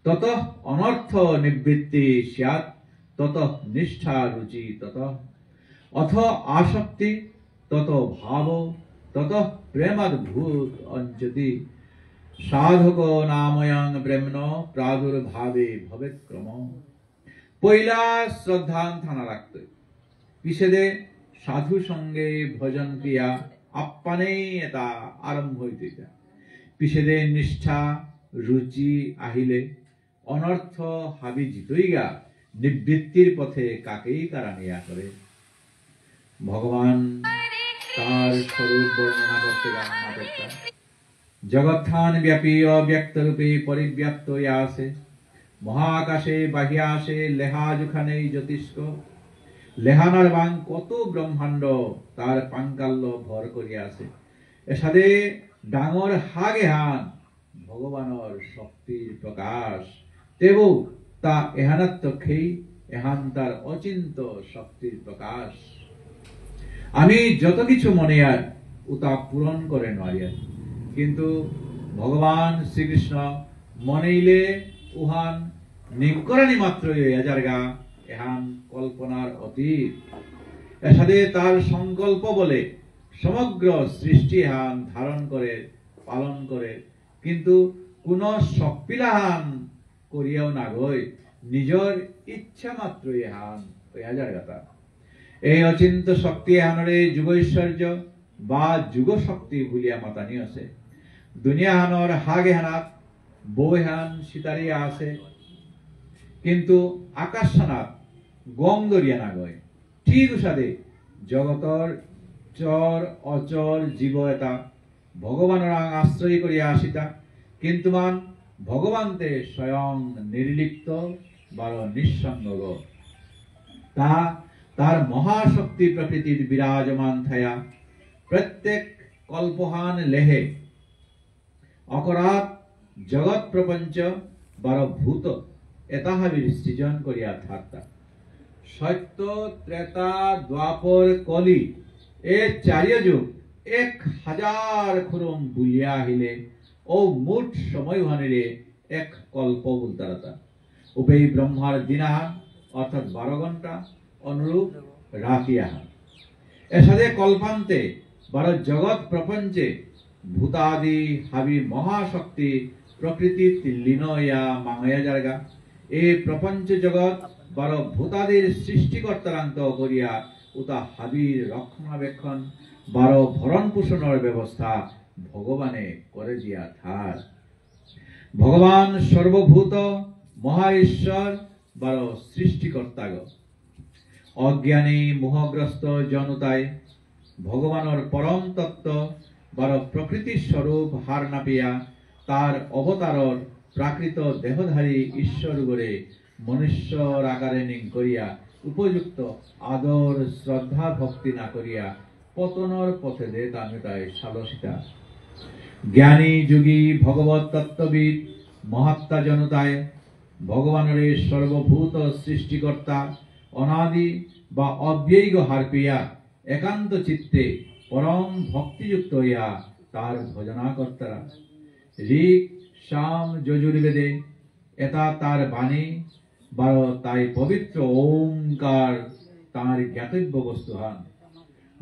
তত অনর্থ নিবৃত্তি স্যাৎ তত নিষ্ঠা রুচি তত অথ আসক্তি তত ভাব তত প্রেমাদ্ভূত অঞ্জতি সাধক নাময়ং ব্রহ্মণ প্রাদুর্ভাবে ভবেত ক্রম পয়লা শ্রদ্ধান থানা রাখতে পিছেদে সাধু সঙ্গে ভজন ক্রিয়া আপ্পানেই এটা আরম্ভ হইতে যায় পিছেদে নিষ্ঠা রুচি আহিলে অনর্থ হাবি জিতইগা নিবৃত্তির পথে কাকেই কারা নিয়া করে ভগবান তার স্বরূপ বর্ণনা করতে গানটা জগৎথান ব্যাপী অব্যক্ত রূপে পরিব্যাপ্ত আছে মহাকাশে বাহিয়াসে লেহা জুখানেই জ্যোতিষ্ক লেহানার বাং কত ব্রহ্মাণ্ড তার পাঙ্কাল্য ভর করিয়া আছে এর সাথে ডাঙর হাগে হান ভগবানের শক্তির প্রকাশ তেবু তা এহানাত্মকেই এহান তার অচিন্ত শক্তির প্রকাশ আমি যত কিছু মনে আর উতা পূরণ করে নারিয়ার কিন্তু ভগবান শ্রীকৃষ্ণ মনেইলে উহান নিকরানি মাত্র জায়গা এহান কল্পনার অতীত এর সাথে তার সংকল্প বলে সমগ্র সৃষ্টি এহান ধারণ করে পালন করে কিন্তু কোন শক্তিলাহান করিয়াও না গই নিজের ইচ্ছা মাত্র এহান ওই জায়গাটা এই অচিন্ত শক্তি এহানরে যুগৈশ্বর্য বা যুগ শক্তি ভুলিয়া মাতানি আছে দুনিয়াহানৰ হাগেহানাত বৈহান সিতারিয়া আছে কিন্তু আকাশখানাত গম দরিয়া নাগয় ঠিক উসাদে জগতৰ চর অচর জীব এটা ভগবানৰ আশ্রয় করিয়া আসিতা কিন্তু মান ভগবানতে স্বয়ং নির্লিপ্ত বার নিঃসঙ্গ তা তার মহাশক্তি প্রকৃতির বিরাজমান থায়া প্রত্যেক কল্পহান লেহে অকরাত জগৎ প্রপঞ্চ বার ভূত এতাহাবির সৃজন করিয়া থাকতা সত্য ত্রেতা দ্বাপর কলি এ চারিয় যুগ 1000 খুরুম বুলিয়া আহিলে ও মোট সময় ভানিরে এক কল্প বুলতারতা উভয় ব্রহ্মার দিনাহান অর্থাৎ 12 ঘন্টা অনুরূপ রাতিয়াহান এসাদে কল্পান্তে 12 জগৎ প্রপঞ্চে ভূতাদি হাবি মহাশক্তি প্রকৃতি লীন ইয়া মাঙয়া জায়গা এই প্রপঞ্চ জগৎ 12 ভূতাদির সৃষ্টিকর্তারান্ত করিয়া উতা হাবির রক্ষণাবেক্ষণ 12 ভরণ পোষণের ব্যবস্থা ভগবানে করে দিয়া থার ভগবান সর্বভূত মহা ঈশ্বর 12 সৃষ্টিকর্তাগ অজ্ঞানী মোহগ্রস্ত জনতায় ভগবানের পরম তত্ত্ব 12 প্রকৃতির স্বরূপ হার নাপিয়া তার অবতারর প্রাকৃত দেহধারী ঈশ্বর গড়ে মনুষ্যর আকারে নিং করিয়া উপযুক্ত আদর শ্রদ্ধা ভক্তি না করিয়া পতনর পথে দে তামিতায় সালসিতা জ্ঞানী যোগী ভগবত তত্ত্ববিদ মহাত্মা জনতায় ভগবানের সর্বভূত সৃষ্টিকর্তা অনাদি বা অব্যয়ী হারপিয়া একান্ত চিত্তে পরম ভক্তিযুক্ত হইয়া তার ভজনা কর্তারা ঋক সাম যজুর্বেদে এটা তার বাণী বারো তাই পবিত্র ওমকার তাঁর জ্ঞাতব্য বস্তু হন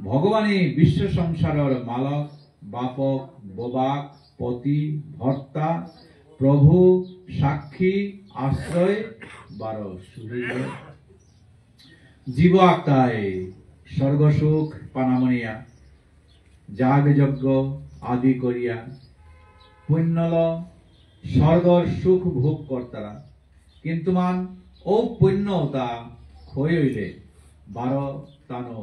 ভগবানই বিশ্ব সংসারের মালক বাপক বোবাক পতি ভর্তা প্রভু সাক্ষী আশ্রয় 12 সুহৃদ জীব আত্মায় স্বর্গসুখ পানামনিয়া যাগ যজ্ঞ আদি করিয়া পুণ্যল স্বর্গর সুখ ভোগ কর্তারা কিন্তু মান ও পুণ্যতা ক্ষয় হইলে 12 তানো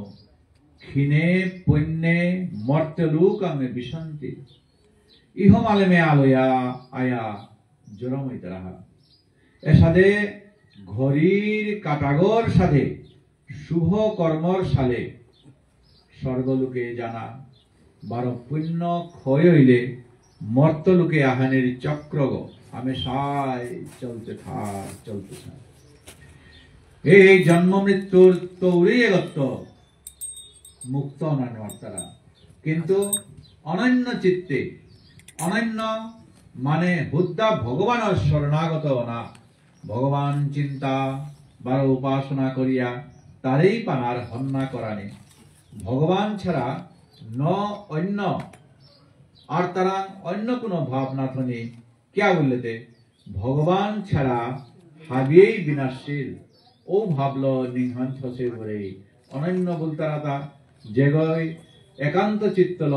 ক্ষীণে পুণ্যে মর্ত্যলোক আঙে বিশান্তি ইহমালেমে আলয়া আয়া জোরমইতে রাহা এসাদে ঘড়ির কাটাগর সাধে শুভ কর্মর সালে স্বর্গলোকে জানা 12 পুণ্য ক্ষয় হইলে মর্ত্যলোকে আহানের চক্রগ হামেশাই চলতে থাক এই জন্ম মৃত্যুর তৌরিয়ে গত্ত মুক্ত নন তারা কিন্তু অনন্য চিত্তে অনন্য মানে হুদ্দা ভগবানের শরণাগত না ভগবান চিন্তা 12 উপাসনা করিয়া তারই পানার হন্না করানে ভগবান ছাড়া ন অন্য আর তারা অন্য কোনো ভাবনা থনি क्या বললেতে ভগবান ছাড়া হাবিয়েই বিনাশশীল ও ভাবলো নিহান ছসে করে অনন্য বলতারা যেগয় একান্ত চিত্তল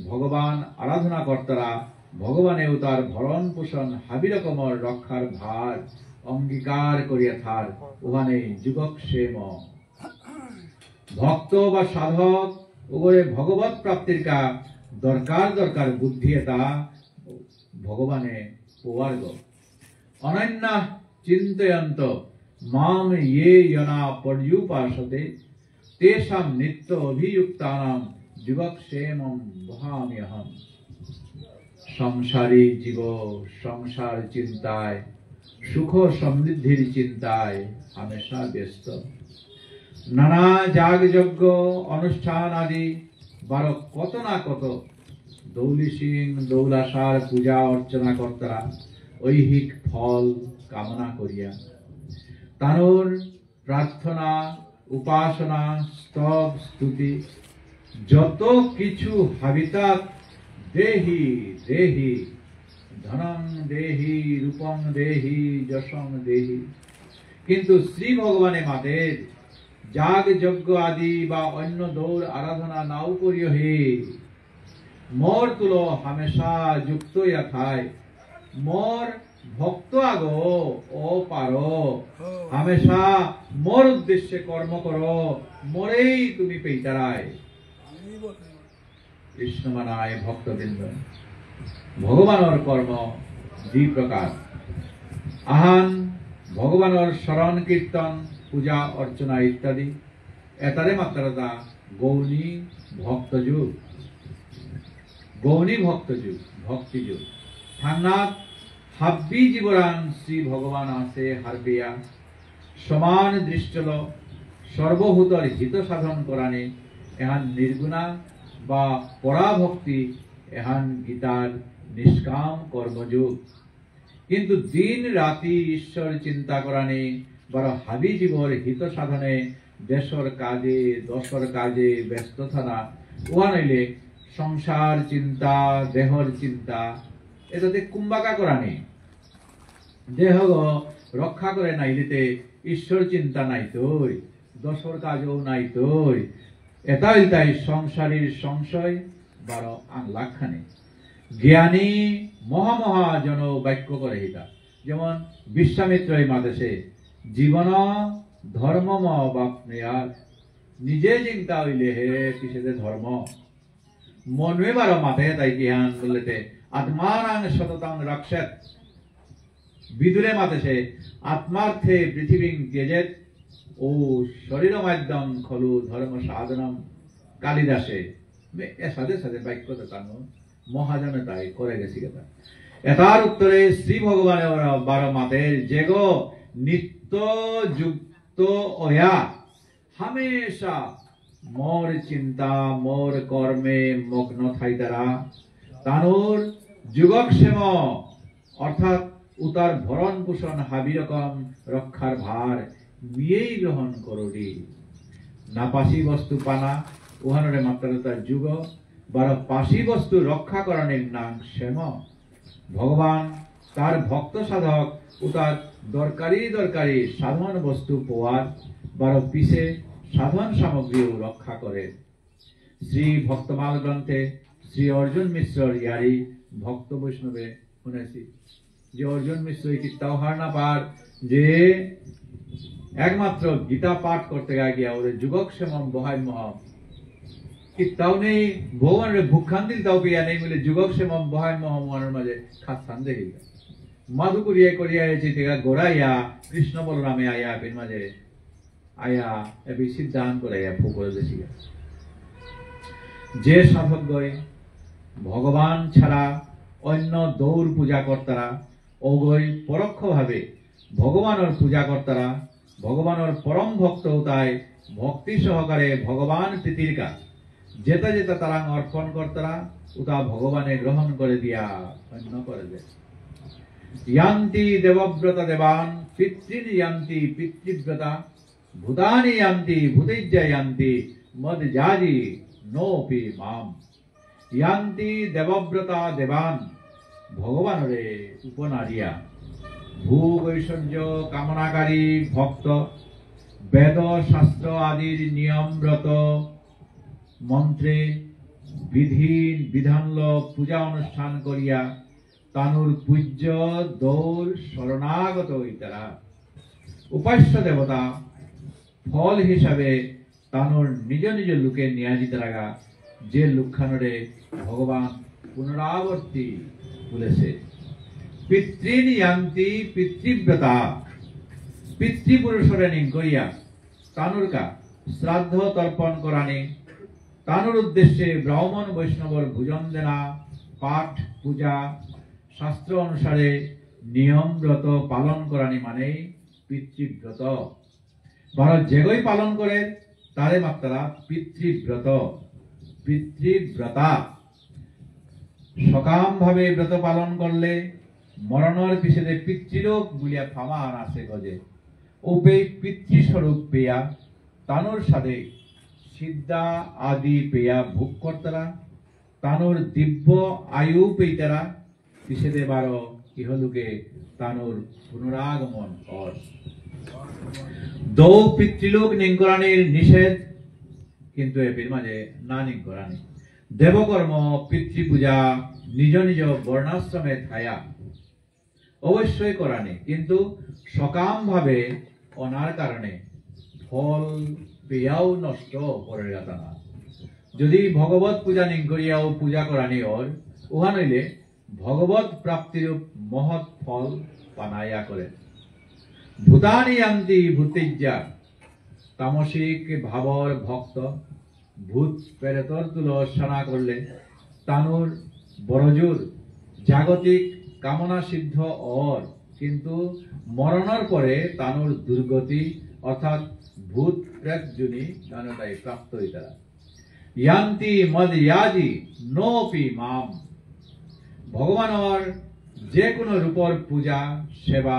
ভগবান আরাধনা কর্তারা ভগবানেও তার ভরণ পোষণ হাবি রকমর রক্ষার ভার অঙ্গীকার করিয়া থার ওখানে যুবক সেম ভক্ত বা সাধক ওগরে ভগবত প্রাপ্তির কা দরকার বুদ্ধি তা ভগবানে পোয়ার্গ অনন্য চিন্তয়ন্ত মাম ये यना पर्युपासते तेषां नित्य अभियुक्तानां যুবকক্ষেমং বহাম্যহম সংসারী জীব সংসার চিন্তায় সুখ সমৃদ্ধির চিন্তায় হামেশা ব্যস্ত নানা যাগ যজ্ঞ অনুষ্ঠান আদি 12 কত না কত দৌলি সিং দৌলাসার পূজা অর্চনা কর্তারা ঐহিক ফল কামনা করিয়া তানোর প্রার্থনা উপাসনা স্তব স্তুতি যত কিছু হাবিতাত দেহি দেহি ধনং দেহি রূপং দেহি যশং দেহি কিন্তু শ্রী ভগবানের মাদের যাগ যজ্ঞ আদি বা অন্য দৌড় আরাধনা নাও করিও হে, মোর তুলো হামেশা যুক্ত থায়, মোর ভক্ত আগো ও পারো, হামেশা মোর উদ্দেশ্যে কর্ম করো, মোরেই তুমি পেইতারায়। কৃষ্ণ মানায় ভক্তবৃন্দ, ভগবানৰ কর্ম দুই প্রকার। আহান ভগবানৰ শরণ কীর্তন পূজা অর্চনা ইত্যাদি, এটারে মাত্রাটা গৌণী ভক্তযুগ। গৌণী ভক্তযুগ ভক্তিযুগ থাংনাথ হাব্বি জীবরান শ্রী ভগবান আছে হারবিয়া, সমান দৃষ্টল সর্বভূতর হিত সাধন করানে এহান নির্গুণা বা পরাভক্তি, এহান গীতার নিষ্কাম কর্মযুগ। কিন্তু দিন রাতি ঈশ্বর চিন্তা করানে বড় হাবি জীবর হিত সাধনে দেশর কাজে দশর কাজে ব্যস্ত থাকা, উহা নইলে সংসার চিন্তা দেহর চিন্তা, এটাতে কুম্বাকা করানি দেহ রক্ষা করে নাইলিতে ঈশ্বর চিন্তা নাই তৈ, দশর কাজও নাই তৈ, এটা তাই সংসারীর সংশয় বারো আংলাখানে। জ্ঞানী মহামহা জন বাক্য করে হিতা, যেমন বিশ্বামিত্র এই মাদেশে জীবন ধর্মম বাপনেয়ার, নিজে চিন্তা হইলে হে পিছেতে ধর্ম, মনে বারো মাথে তাই জ্ঞান বললেতে আত্মারাং সততাং রক্ষেত, বিদুরে মাদেশে আত্মার্থে পৃথিবীং ত্যজেত ও শরীর মাধ্যম খলু ধর্ম সাধনম। কালিদাসে এর সাথে সাথে বাক্য দেখানো মহাজনে তাই করে গেছি কথা। এটার উত্তরে শ্রী ভগবানের 12 মাতের যেগ নিত্য যুক্ত অয়া হামেশা মোর চিন্তা মোর কর্মে মগ্ন থাই তারা, তানোর যুগক্ষেম অর্থাৎ উতার ভরণ পোষণ হাবি রকম রক্ষার ভার নিয়েই গ্রহণ করোরি। নাপাসী বস্তু পানা উহানরে মাত্রাতার যুগ বারো পাশী বস্তু রক্ষা করণের নাম শ্যাম। ভগবান তার ভক্ত সাধক ও তার দরকারি সাধারণ বস্তু পোয়ার বারো পিছে সাধারণ সামগ্রীও রক্ষা করে। শ্রী ভক্তমাল গ্রন্থে শ্রী অর্জুন মিশ্রর ইয়ারি ভক্ত বৈষ্ণবে শুনেছি যে অর্জুন মিশ্র কিতাও হার না পার যে একমাত্র গীতা পাঠ করতে গিয়া ওরে যুগক্ষেম বহাই মহম কিতাও নেই, ভগবানের ভূখান্তিল তাও পেয়া নেই বলে যুগক্ষেম বহাই মহমানের মাঝে খাস সান্দে গেল মাধু করিয়া চিন্তা গোড়াইয়া কৃষ্ণ বলরামে আয়া এর মাঝে আয়া এবি সিদ্ধান্ত করাইয়া ফুকরে বেশি। যে সাধকগয় ভগবান ছাড়া অন্য দৌড় পূজা কর্তারা ওগৈ পরোক্ষ ভাবে ভগবানের পূজা কর্তারা ভগবানের পরম ভক্ত তাই ভক্তি সহকারে ভগবান প্রীতির কাজ যেটা যেটা তারা অর্পণ কর্তারা ওটা ভগবানে গ্রহণ করে দিয়া অন্য করে দেয়। ইয়ান্তি দেবব্রত দেবান পিতৃন ইয়ান্তি পিতৃব্রতা ভূতানি ইয়ান্তি ভূতৈজ্জা ইয়ান্তি মদ জাজি নোপি মাম। ইয়ান্তি দেবব্রতা দেবান ভগবানরে উপনারিয়া ভোগ ঐশ্বর্য কামনাকারী ভক্ত বেদ শাস্ত্র আদির নিয়মব্রত মন্ত্রে বিধান পূজা অনুষ্ঠান করিয়া তানুর পূজ্য দৌড় শরণাগত হইতারা। উপাস্য দেবতা ফল হিসাবে তানুর নিজ নিজ লোকে নিয়াজিত রাগা যে লোকখানরে ভগবান পুনরাবর্তী বলেছে। পিতৃন ইয়ান্তি পিতৃব্রতা পিতৃপুরুষরে নিং করিয়া তানুরকা শ্রাদ্ধ তর্পণ করানি তানুর উদ্দেশ্যে ব্রাহ্মণ বৈষ্ণবর ভোজন দেনা পাঠ পূজা শাস্ত্র অনুসারে নিয়মব্রত পালন করানি মানে পিতৃব্রত। ভারত যেগই পালন করে তারে মাত্রা পিতৃব্রত পিতৃব্রতা। সকাম ভাবে ব্রত পালন করলে মরণের পিছনে পিতৃলোক বলিয়া ফামার আছে গজে ওপে পিতৃস্বরূপ পেয়া তানোর সাথে সিদ্ধা আদি পেয়া ভোগ কর্তারা তানোর দিব্য আয়ু পেইতারা পিছেদে বারো ইহলোকে তানোর পুনরাগমন কর। দৌ পিতৃলোক নিঙ্করানির নিষেধ কিন্তু এপির মাঝে না নিঙ্করানি দেবকর্ম পিতৃপূজা নিজ নিজ বর্ণাশ্রমে থায়া অবশ্যই করানি কিন্তু সকাম ভাবে অনার কারণে ফল পেয়াও নষ্ট করে যাতা না যদি ভগবত পূজা নিঙ্করিয়াও পূজা করানি ওর উহা নইলে ভগবত প্রাপ্তির মহৎ ফল পানাইয়া করে ভূতানি আন্তি ভূতিজ্ঞা তামসিক ভাবর ভক্ত ভূত প্রেতর তুলনা করলে তানুর বড়জোর জাগতিক কামনা সিদ্ধ অর কিন্তু মরণের পরে তানুর দুর্গতি অর্থাৎ ভূত প্রেত জুনি তানুটাই প্রাপ্ত হইতারা ইয়ান্তি মদ ইয়াজি নোপি মাম ভগবানর যে কোনো রূপর পূজা সেবা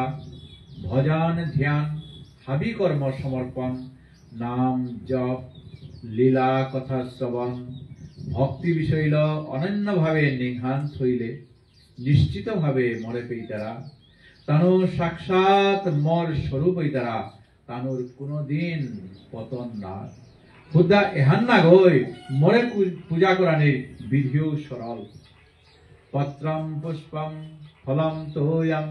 ভজন ধ্যান হাবি কর্ম সমর্পণ নাম জপ লীলা কথা শ্রবণ ভক্তি বিষয়ল অনন্যভাবে নিঘান হইলে নিশ্চিতভাবে মরে পেইতারা তানুর সাক্ষাৎ মর স্বরূপ হইতারা তানুর কোনদিন পতন না খুদা এহান না গই মরে পূজা করানির বিধিও সরল পত্রম পুষ্পম ফলম তোয়ম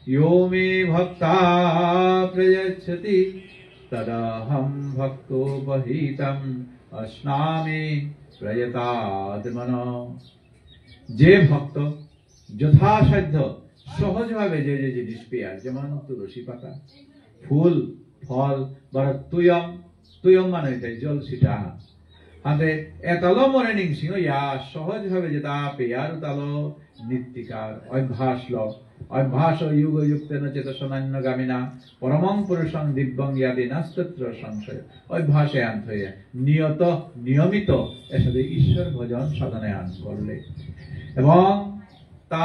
यो मे भक्ता प्रयच्छति तदहं भक्तोपहीतं अस्नामि प्रयतात्मनो যে ভক্ত যথাসাধ্য সহজভাবে যে যে জিনিস পেয়ার যেমন তুলসী পাতা ফুল ফল বা তুয়ম তুয়ম মানে জল ছিটা হাতে এতালো মনে নিংসিং ইয়া সহজভাবে যেটা পেয়ার তালো নিত্যিকার অভ্যাস ল অভ্যাস যুগ যুক্তেন চেতসনান্য গামিনা পরমং পুরুষং দিব্যং ইয়াদি নাস্তত্র সংশয় অভ্যাসে আন্ত হয়ে নিয়মিত এর সাথে ঈশ্বর ভজন সাধনে আন করলে এবং তা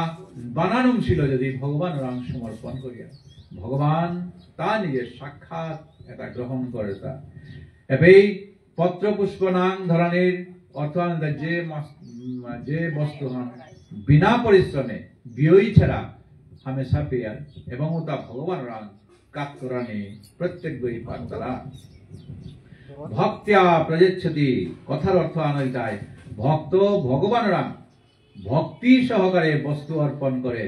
বানানুম ছিল যদি ভগবান রাম সমর্পণ করিয়া ভগবান তা নিজের সাক্ষাৎ এটা গ্রহণ করে তা এবেই পত্র পুষ্প নাম ধরনের অর্থাৎ যে বস্তু বিনা পরিশ্রমে বিয়ই ছাড়া হামেশা পেয়ার এবং তা ভগবান রাম কাজ করানি প্রত্যেক বই পান্তরা ভক্তিয়া প্রযচ্ছতি কথার অর্থ আনয়তায় ভক্ত ভগবান রাম ভক্তি সহকারে বস্তু অর্পণ করে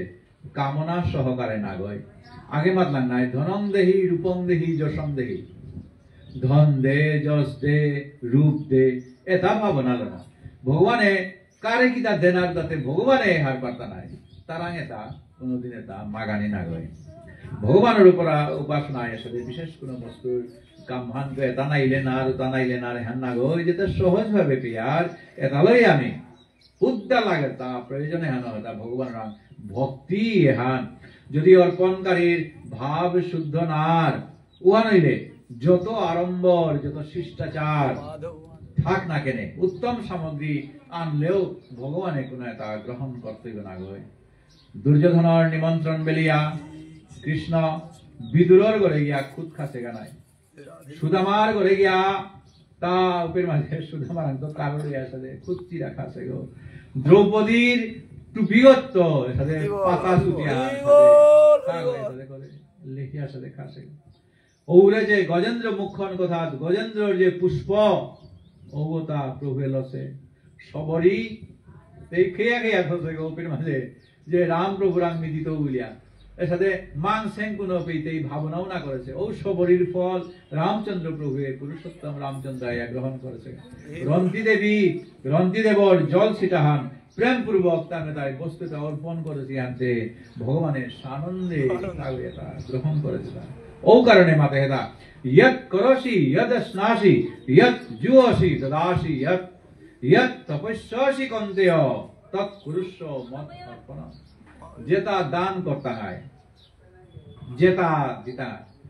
কামনা সহকারে না গয় আগে মাতলাম নাই ধনম দেহি রূপম দেহি যশম দেহি ধন দে যশ দে রূপ দে এটা ভাবনা না ভগবানে কারে কিতা দেনার তাতে ভগবানে হার পারতা নাই তারা এটা কোনদিন এটা মাগানি না গয় ভগবানের উপর উপাসনা এসে বিশেষ কোন বস্তুর কামহান এটা নাইলে না আর তা নাইলে না হ্যান না গয় যেটা সহজ ভাবে পিয়ার এটালই আমি উদ্দা লাগে তা প্রয়োজনে হেন তা ভগবান রাম ভক্তি হান যদি অর্পণকারীর ভাব শুদ্ধ নার উহা নইলে যত আড়ম্বর যত শিষ্টাচার থাক না কেনে উত্তম সামগ্রী আনলেও ভগবানে কোনো এটা গ্রহণ করতে না গয় দুর্যোধনের নিমন্ত্রণ বেলিয়া কৃষ্ণ বিদুরর ঘরে গিয়া খুদ খাসে গানায় সুদামার ঘরে গিয়া তা উপের মাঝে সুদামার তো কারণ সাথে খুদ চিরা খাসে গো দ্রৌপদীর টুপিগত সাথে পাতা সুতিয়া লেখিয়া সাথে খাসে ওরে যে গজেন্দ্র মুখ্যন কথা গজেন্দ্রর যে পুষ্প ওগতা প্রভু লসে সবরই এই খেয়া খেয়া খসে গো উপের মাঝে যে রাম প্রভু রাম মিদিত বলিয়া এর সাথে মান সেন কোন পেতেই ভাবনাও না করেছে ও সবরীর ফল রামচন্দ্র প্রভু পুরুষোত্তম রামচন্দ্র গ্রহণ করেছে রন্তি দেবর জল ছিটাহান প্রেম পূর্বক তাই বস্তুটা অর্পণ করেছে হাতে ভগবানের সানন্দে গ্রহণ করেছে ও কারণে মাতে হেদা ইয়ৎ করসি ইয়ৎ স্নাসি ইয়ৎ জুয়সি তদাসি ইয়ৎ তপস্যাসি কন্তেয় তৎ কুরুষ্য মত অর্পণ যেটা দান করতে হয় যেটা দিতা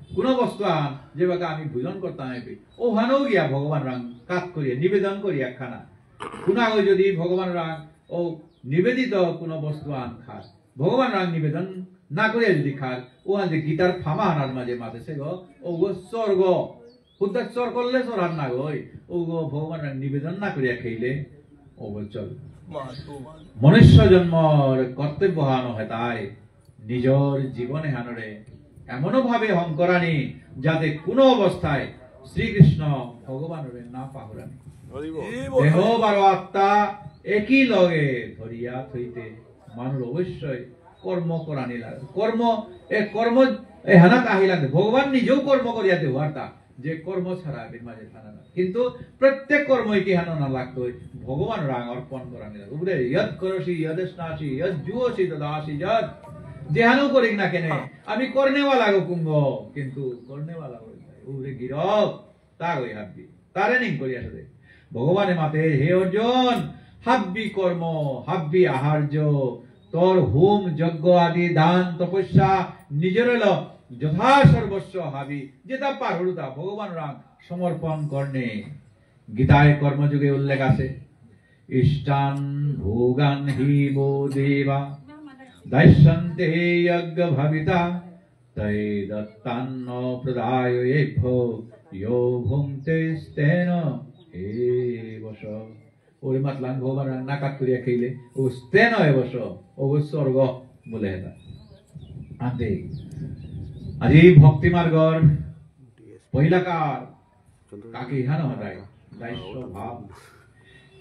কোন বস্তু আন যেভাবে আমি ভোজন করতে হয় ওখানেও গিয়া ভগবান রাং কাজ করিয়া নিবেদন করিয়া খানা কোন আগে যদি ভগবান রাং ও নিবেদিত কোন বস্তু আন খাস ভগবান রাং নিবেদন না করিয়া যদি খাস ও আন যে গীতার ফামা হানার মাঝে মাঝে সে গো ও গো স্বর্গ উদ্দাচর করলে সরার না গই ও গো ভগবান রাং নিবেদন না করিয়া খাইলে ও গো চল মনুষ্য জন্মর কর্তব্য হানো হয় তাই নিজর জীবনে হানরে এমনও ভাবে হংকরানি যাতে কোনো অবস্থায় শ্রীকৃষ্ণ ভগবানের না পাহরানি দেহ বারো আত্মা একই লগে ধরিয়া থইতে মানুষ অবশ্যই কর্ম করানি লাগে কর্ম হেনা কাহিলাতে ভগবান নিজেও কর্ম করিয়া দেওয়ার তা যে কর্ম ছাড়া মাঝে থানা না কিন্তু প্রত্যেক কর্মই কি হেন না লাগতো ভগবান রাং অর্পণ করানি লাগে উপরে ইয়দ করসি ইয়দস্নাসি ইয়দ জুয়সি তদাসি যদ যেহানো করি না কেনে আমি করনেওয়ালা গো কুম্ভ কিন্তু করনেওয়ালা উপরে গিরব তা গই হাব্বি তারে নিং করিয়া সাথে ভগবানে মাতে হে অর্জুন হাব্বি কর্ম হাব্বি আহার্য তোর হোম যজ্ঞ আদি দান তপস্যা নিজের যথা সর্বস্ব হাবি যেটা পারুতা ভগবান রাম সমর্পণ করনে গীতায় কর্মযুগে উল্লেখ আছে ইষ্টান ভোগান হি বো দেবা দাস্যন্তে যজ্ঞ ভাবিতা তৈ দত্তান্ন প্রদায়য়েভ্যো ইয়ো ভুঙ্ক্তে স্তেন এবশ ওই মাতলান ভগবান নাকাত করিয়া খাইলে ও স্তেন এবশ ও স্বর্গ বলে হেতা আতে আজি ভক্তি মার্গর পহিলাকার কাকে হান হরাই দাস্য ভাব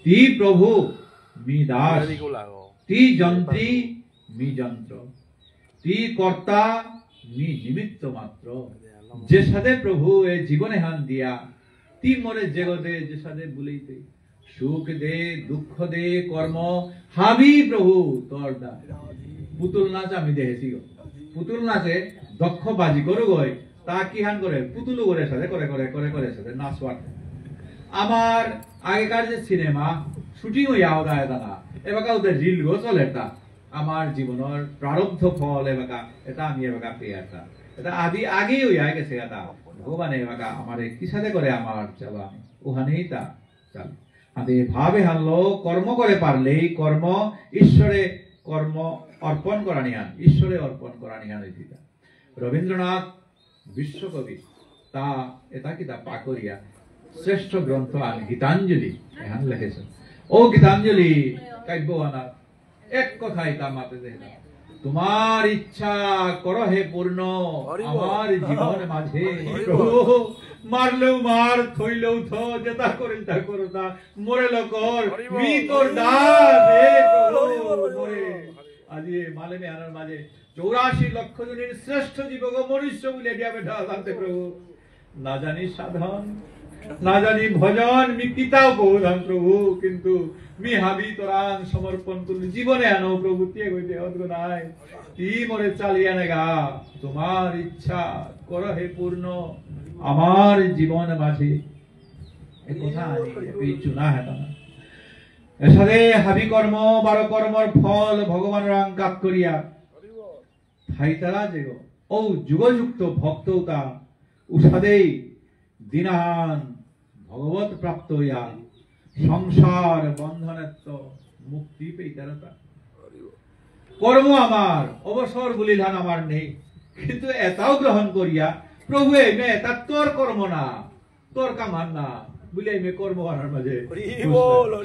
ती प्रभु मी दास ती যন্ত্রী मी যন্ত্র ती কর্তা मी নিমিত্ত মাত্র যে সাথে প্রভু এ জীবনে হান দিয়া ती মরে জগতে যে সাথে বলেইতে সুখ দে দুঃখ দে কর্ম হাবি প্রভু তোর দা পুতুল নাচ আমি দেখেছি পুতুল নাচে দক্ষ বাজি করু গই তা কি হান করে পুতুল করে সাথে করে করে করে করে সাথে নাচওয়ার আমার আগেকার যে সিনেমা শুটিং হইয়া ওদায় দানা এবাকা ওদের রিল গো চলে এটা আমার জীবনের প্রারব্ধ ফল এবাকা এটা আমি এবাকা পেয়ে এটা আদি আগেই হইয়া গেছে এটা ভগবানে এবাকা আমারে কি সাথে করে আমার চলো আমি ওখানেই তা চল আদে ভাবে হারলো কর্ম করে পারলেই কর্ম ঈশ্বরে কর্ম অর্পণ করা নিয়ান ঈশ্বরে অর্পণ করা নিয়ান এটা রবীন্দ্রনাথ বিশ্বকবি তা এটা কি তা পাকরিয়া শ্রেষ্ঠ গ্রন্থ আর গীতাঞ্জলি এখানে লিখেছে ও গীতাঞ্জলি কাব্যবানার এক কথাই তা মাতে দেখলাম তোমার ইচ্ছা করো হে পূর্ণ আমার জীবন মাঝে প্রভু মারলেও মার থইলেও থ যেটা করিল তা করো তা মরেল কর মি তোর দাস হে প্রভু মরে আজি মালেমে আনার মাঝে 84 লক্ষ জনের শ্রেষ্ঠ জীবক মনুষ্য বলে দিয়া বেঠা জানতে প্রভু না জানি সাধন না জানি ভজন মি পিতাও বহুধান প্রভু কিন্তু মি হাবি তোরান সমর্পণ করলি জীবনে আনো প্রভু তে কইতে অদ্ভুত নাই তি মরে চালিয়া নেগা তোমার ইচ্ছা করো হে পূর্ণ আমার জীবন মাঝে এ কথা এই চুনা হেতা না এসাদে হাবি কর্ম 12 কর্মর ফল ভগবান রাং কাপ করিয়া থাইতারা যেগ ও যুগযুক্ত ভক্ততা উসাদেই দিনান ভগবত প্রাপ্ত হইয়া সংসার বন্ধনেত্ব মুক্তি পেইতারতা কর্ম আমার অবসর বলিলান আমার নেই কিন্তু এটাও গ্রহণ করিয়া প্রভু এমে এটা তোর কর্ম না তোর কামান না বলে এমে কর্ম করার মাঝে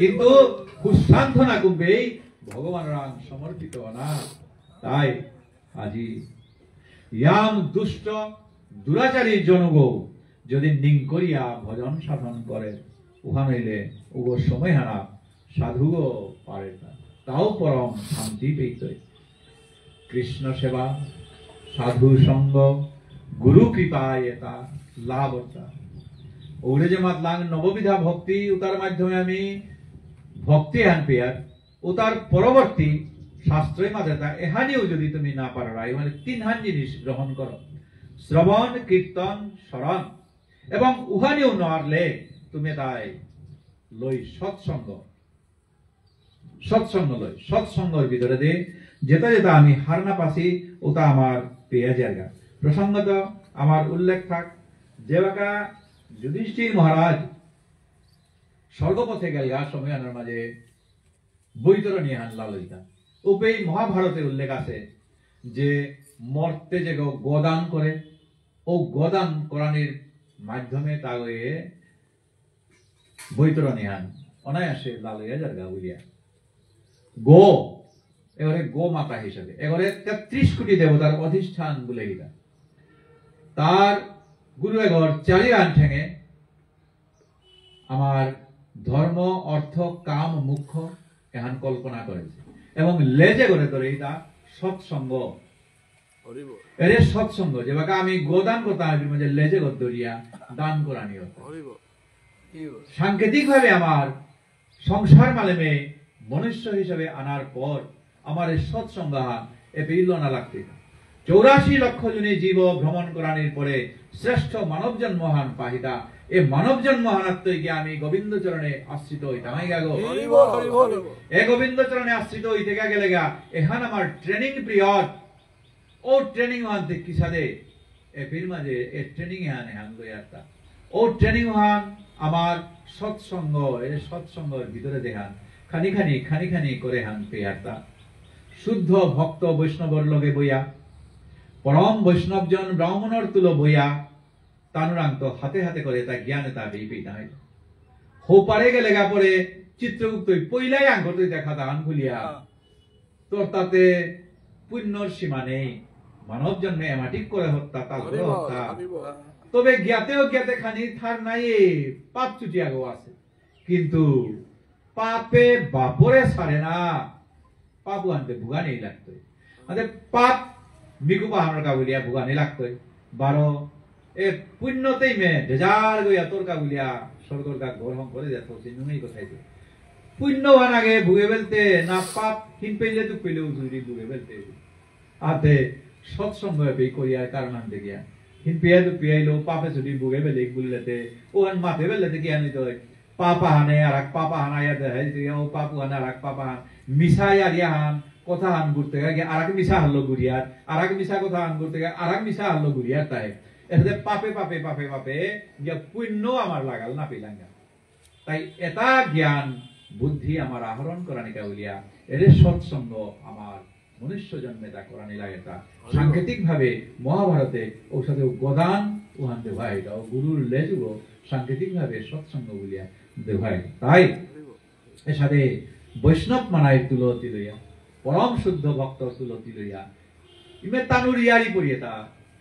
কিন্তু কুসান্থনা কুম্বে ভগবান রাং সমর্পিত না তাই আজি ইয়াম দুষ্ট দুরাচারী জনগ যদি নিং করিয়া ভজন সাধন করে উহা নইলে উগো সময় হারা সাধুও পারে না তাও পরম শান্তি পেইতে কৃষ্ণ সেবা সাধু সঙ্গ গুরু কৃপায় এটা লাভ হতা ওরে যে মাতলাং নববিধা ভক্তি উতার মাধ্যমে আমি ভক্তি আন পেয়ার উতার পরবর্তী শাস্ত্রের মাঝে তা এহানিও যদি তুমি না পারো মানে 3 জিনিস গ্রহণ করো শ্রবণ কীর্তন শরণ এবং উহানিও নারলে তুমি তাই লই সৎসঙ্গ লই সৎসঙ্গের ভিতরে দে যেটা যেটা আমি হারনা পাসি ওটা আমার পেয়ে জায়গা প্রসঙ্গত আমার উল্লেখ থাক যেবাকা যুধিষ্ঠির মহারাজ স্বর্গপথে গেল সময় আনার মাঝে বৈতরণী হানলা লইতা উপেই মহাভারতে উল্লেখ আছে যে মর্তে যে গোদান করে ও গোদান করানির মাধ্যমে তাগয়ে বৈতরণী হান অনায়াসে লালইয়া জায়গা বলিয়া গো এবারে গো মাতা হিসেবে এবারে 33 কোটি দেবতার অধিষ্ঠান বলে গিলা তার গুরু এগর চালিয়ান ঠেঙে আমার ধর্ম অর্থ কাম মুখ্য এহান কল্পনা করেছে এবং লেজে করে ধরে এটা সৎসঙ্গ এর সৎসঙ্গ যে বাকা আমি গোদান করতাম যে লেজে গর ধরিয়া দান করানি সাংকেতিক ভাবে আমার সংসার মালেমে মনুষ্য হিসেবে আনার পর আমার এই সৎসঙ্গ এ পেইল না লাগতে 84 লক্ষ জনে জীব ভ্রমণ করানির পরে শ্রেষ্ঠ মানব জন্মহান পাহিতা এ মানব জন্মহানাত্মই গিয়ে আমি গোবিন্দ চরণে আশ্রিত হইতাম এ গোবিন্দ চরণে আশ্রিত হইতে গেলে গা এখান আমার ট্রেনিং পিরিয়ড ও ট্রেনিং হানতে কি সাদে এ ফির মাঝে এ ট্রেনিং হান লইয়াতা ও ট্রেনিং হান আমার সৎসঙ্গ এর সৎসঙ্গের ভিতরে দেখান খানি খানি করে হান পেয়ারতা শুদ্ধ ভক্ত বৈষ্ণবর লগে বইয়া পরম বৈষ্ণবজন ব্রাহ্মণর তুলো বইয়া তানুরান্ত হাতে হাতে করে তা জ্ঞানে তা বেইপিতা হয় হো পারে গেলে গা পরে চিত্রগুপ্ত পইলাই আঙ্গতই দেখা তা আঙ্গুলিয়া তোর তাতে পুণ্যর সীমা নেই মানব জন্মে এমাটিক করে হত্যা তা হত্যা তবে জ্ঞাতেও জ্ঞাতে খানি থার নাই পাপ চুটিয়া গো আছে কিন্তু পাপে বাপরে সারে না পাপু আনতে ভুগানি লাগতো আমাদের পাপ মিকু পাহাড় কাবুলিয়া ভুগানি লাগতো 12 এ পুণ্যতেই মে বেজার গইয়া তোর কাবুলিয়া স্বর্গর গা গ্রহণ করে যেত চিনুই কথাই পুণ্যবান আগে ভুগে ফেলতে না পাপ হিন পেলে তো পেলেও জুড়ি ভুগে ফেলতে আতে সৎসঙ্গ বে করিয়া কারণ আনতে গিয়া হিন পেয়া তো পেয়াইলো পাপে যদি ভুগে ফেলে বললেতে ওহান মাথে ফেললেতে কি আনি তো পাপা হানে আর এক পাপা হানাইয়া দেয় ও পাপু হানে আর এক পাপা হান মিশাই আর হান কথা হান ঘুরতে গিয়ে আর এক মিশা হারলো গুড়িয়ার আর এক মিশা কথা হান ঘুরতে গিয়ে আর এক মিশা হারলো গুড়িয়ার তাই এতে পাপে পাপে পাপে পাপে গিয়া পুণ্য আমার লাগাল না পেলাঙ্গা তাই এটা জ্ঞান বুদ্ধি আমার আহরণ করানি কাউলিয়া এর সৎসঙ্গ আমার মনুষ্য জন্মে তা করানি লাগে তা সাংকেতিক ভাবে মহাভারতে ওর সাথে গদান উহান দেভাই এটা গুরুর লেজুগ সাংকেতিক ভাবে সৎসঙ্গ বলিয়া দেভাই তাই এর সাথে বৈষ্ণব মানায় তুলতি লইয়া পরম শুদ্ধ ভক্ত তুলতি লইয়া ইমে তানুর ইয়ারি পড়িয়ে তা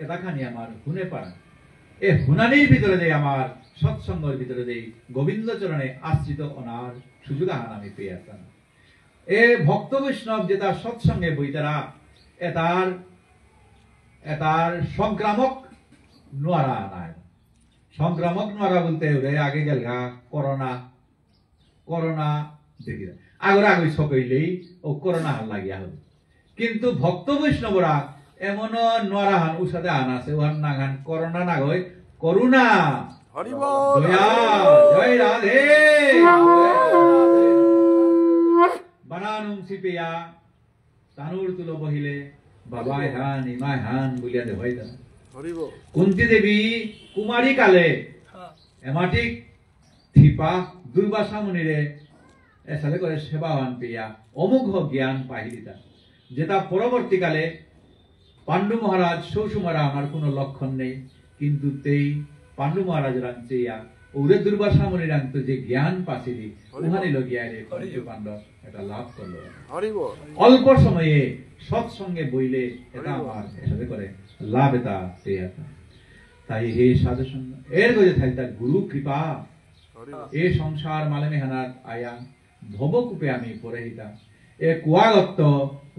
এটা খানি আমার হুনে পারা এ হুনানির ভিতরে দেই আমার সৎসঙ্গের ভিতরে দেই গোবিন্দ চরণে আশ্রিত অনার সুযোগ আহান আমি পেয়ে আসতাম এ ভক্ত বৈষ্ণব যে তার সৎসঙ্গে বইতারা এটার সংক্রামক নোয়ারা নাই সংক্রামক নোয়ারা বলতে আগে গেল করোনা দেখি আগর আগে সকইলেই ও করোনা হান লাগিয়া হবে কিন্তু ভক্ত বৈষ্ণবরা এমন নোয়ারাহান ওর সাথে আন আছে ওহান নাগান করোনা না গই করুণা জয় রাধে বানানুম সিপিয়া তানুর তুলো বহিলে বাবাই হান ইমাই হান বলিয়া দে হইতা কুন্তি দেবী কুমারী কালে এমাটিক থিপা দুর্বাসা মুনিরে এসালে করে সেবাবান পেয়া অমুঘ জ্ঞান পাহিলিতা যেটা পরবর্তীকালে পাণ্ডু মহারাজ সৌসুমারা আমার কোনো লক্ষণ নেই কিন্তু তেই পাণ্ডু মহারাজ রাঞ্চেয়া ওরে দুর্বাসা মুনি রান্ত যে জ্ঞান পাছিলি ওখানে লগিয়া রে পাণ্ডব এটা লাভ করলো অল্প সময়ে সৎসঙ্গে বইলে এটা আমার এসাথে করে লাভ এটা পেয়া তাই হে সাধু সঙ্গ এর গজে থাকতা গুরু কৃপা এ সংসার মালেমে হানার আয়া ভবকূপে আমি পরে হিতা এ কুয়াগত্ত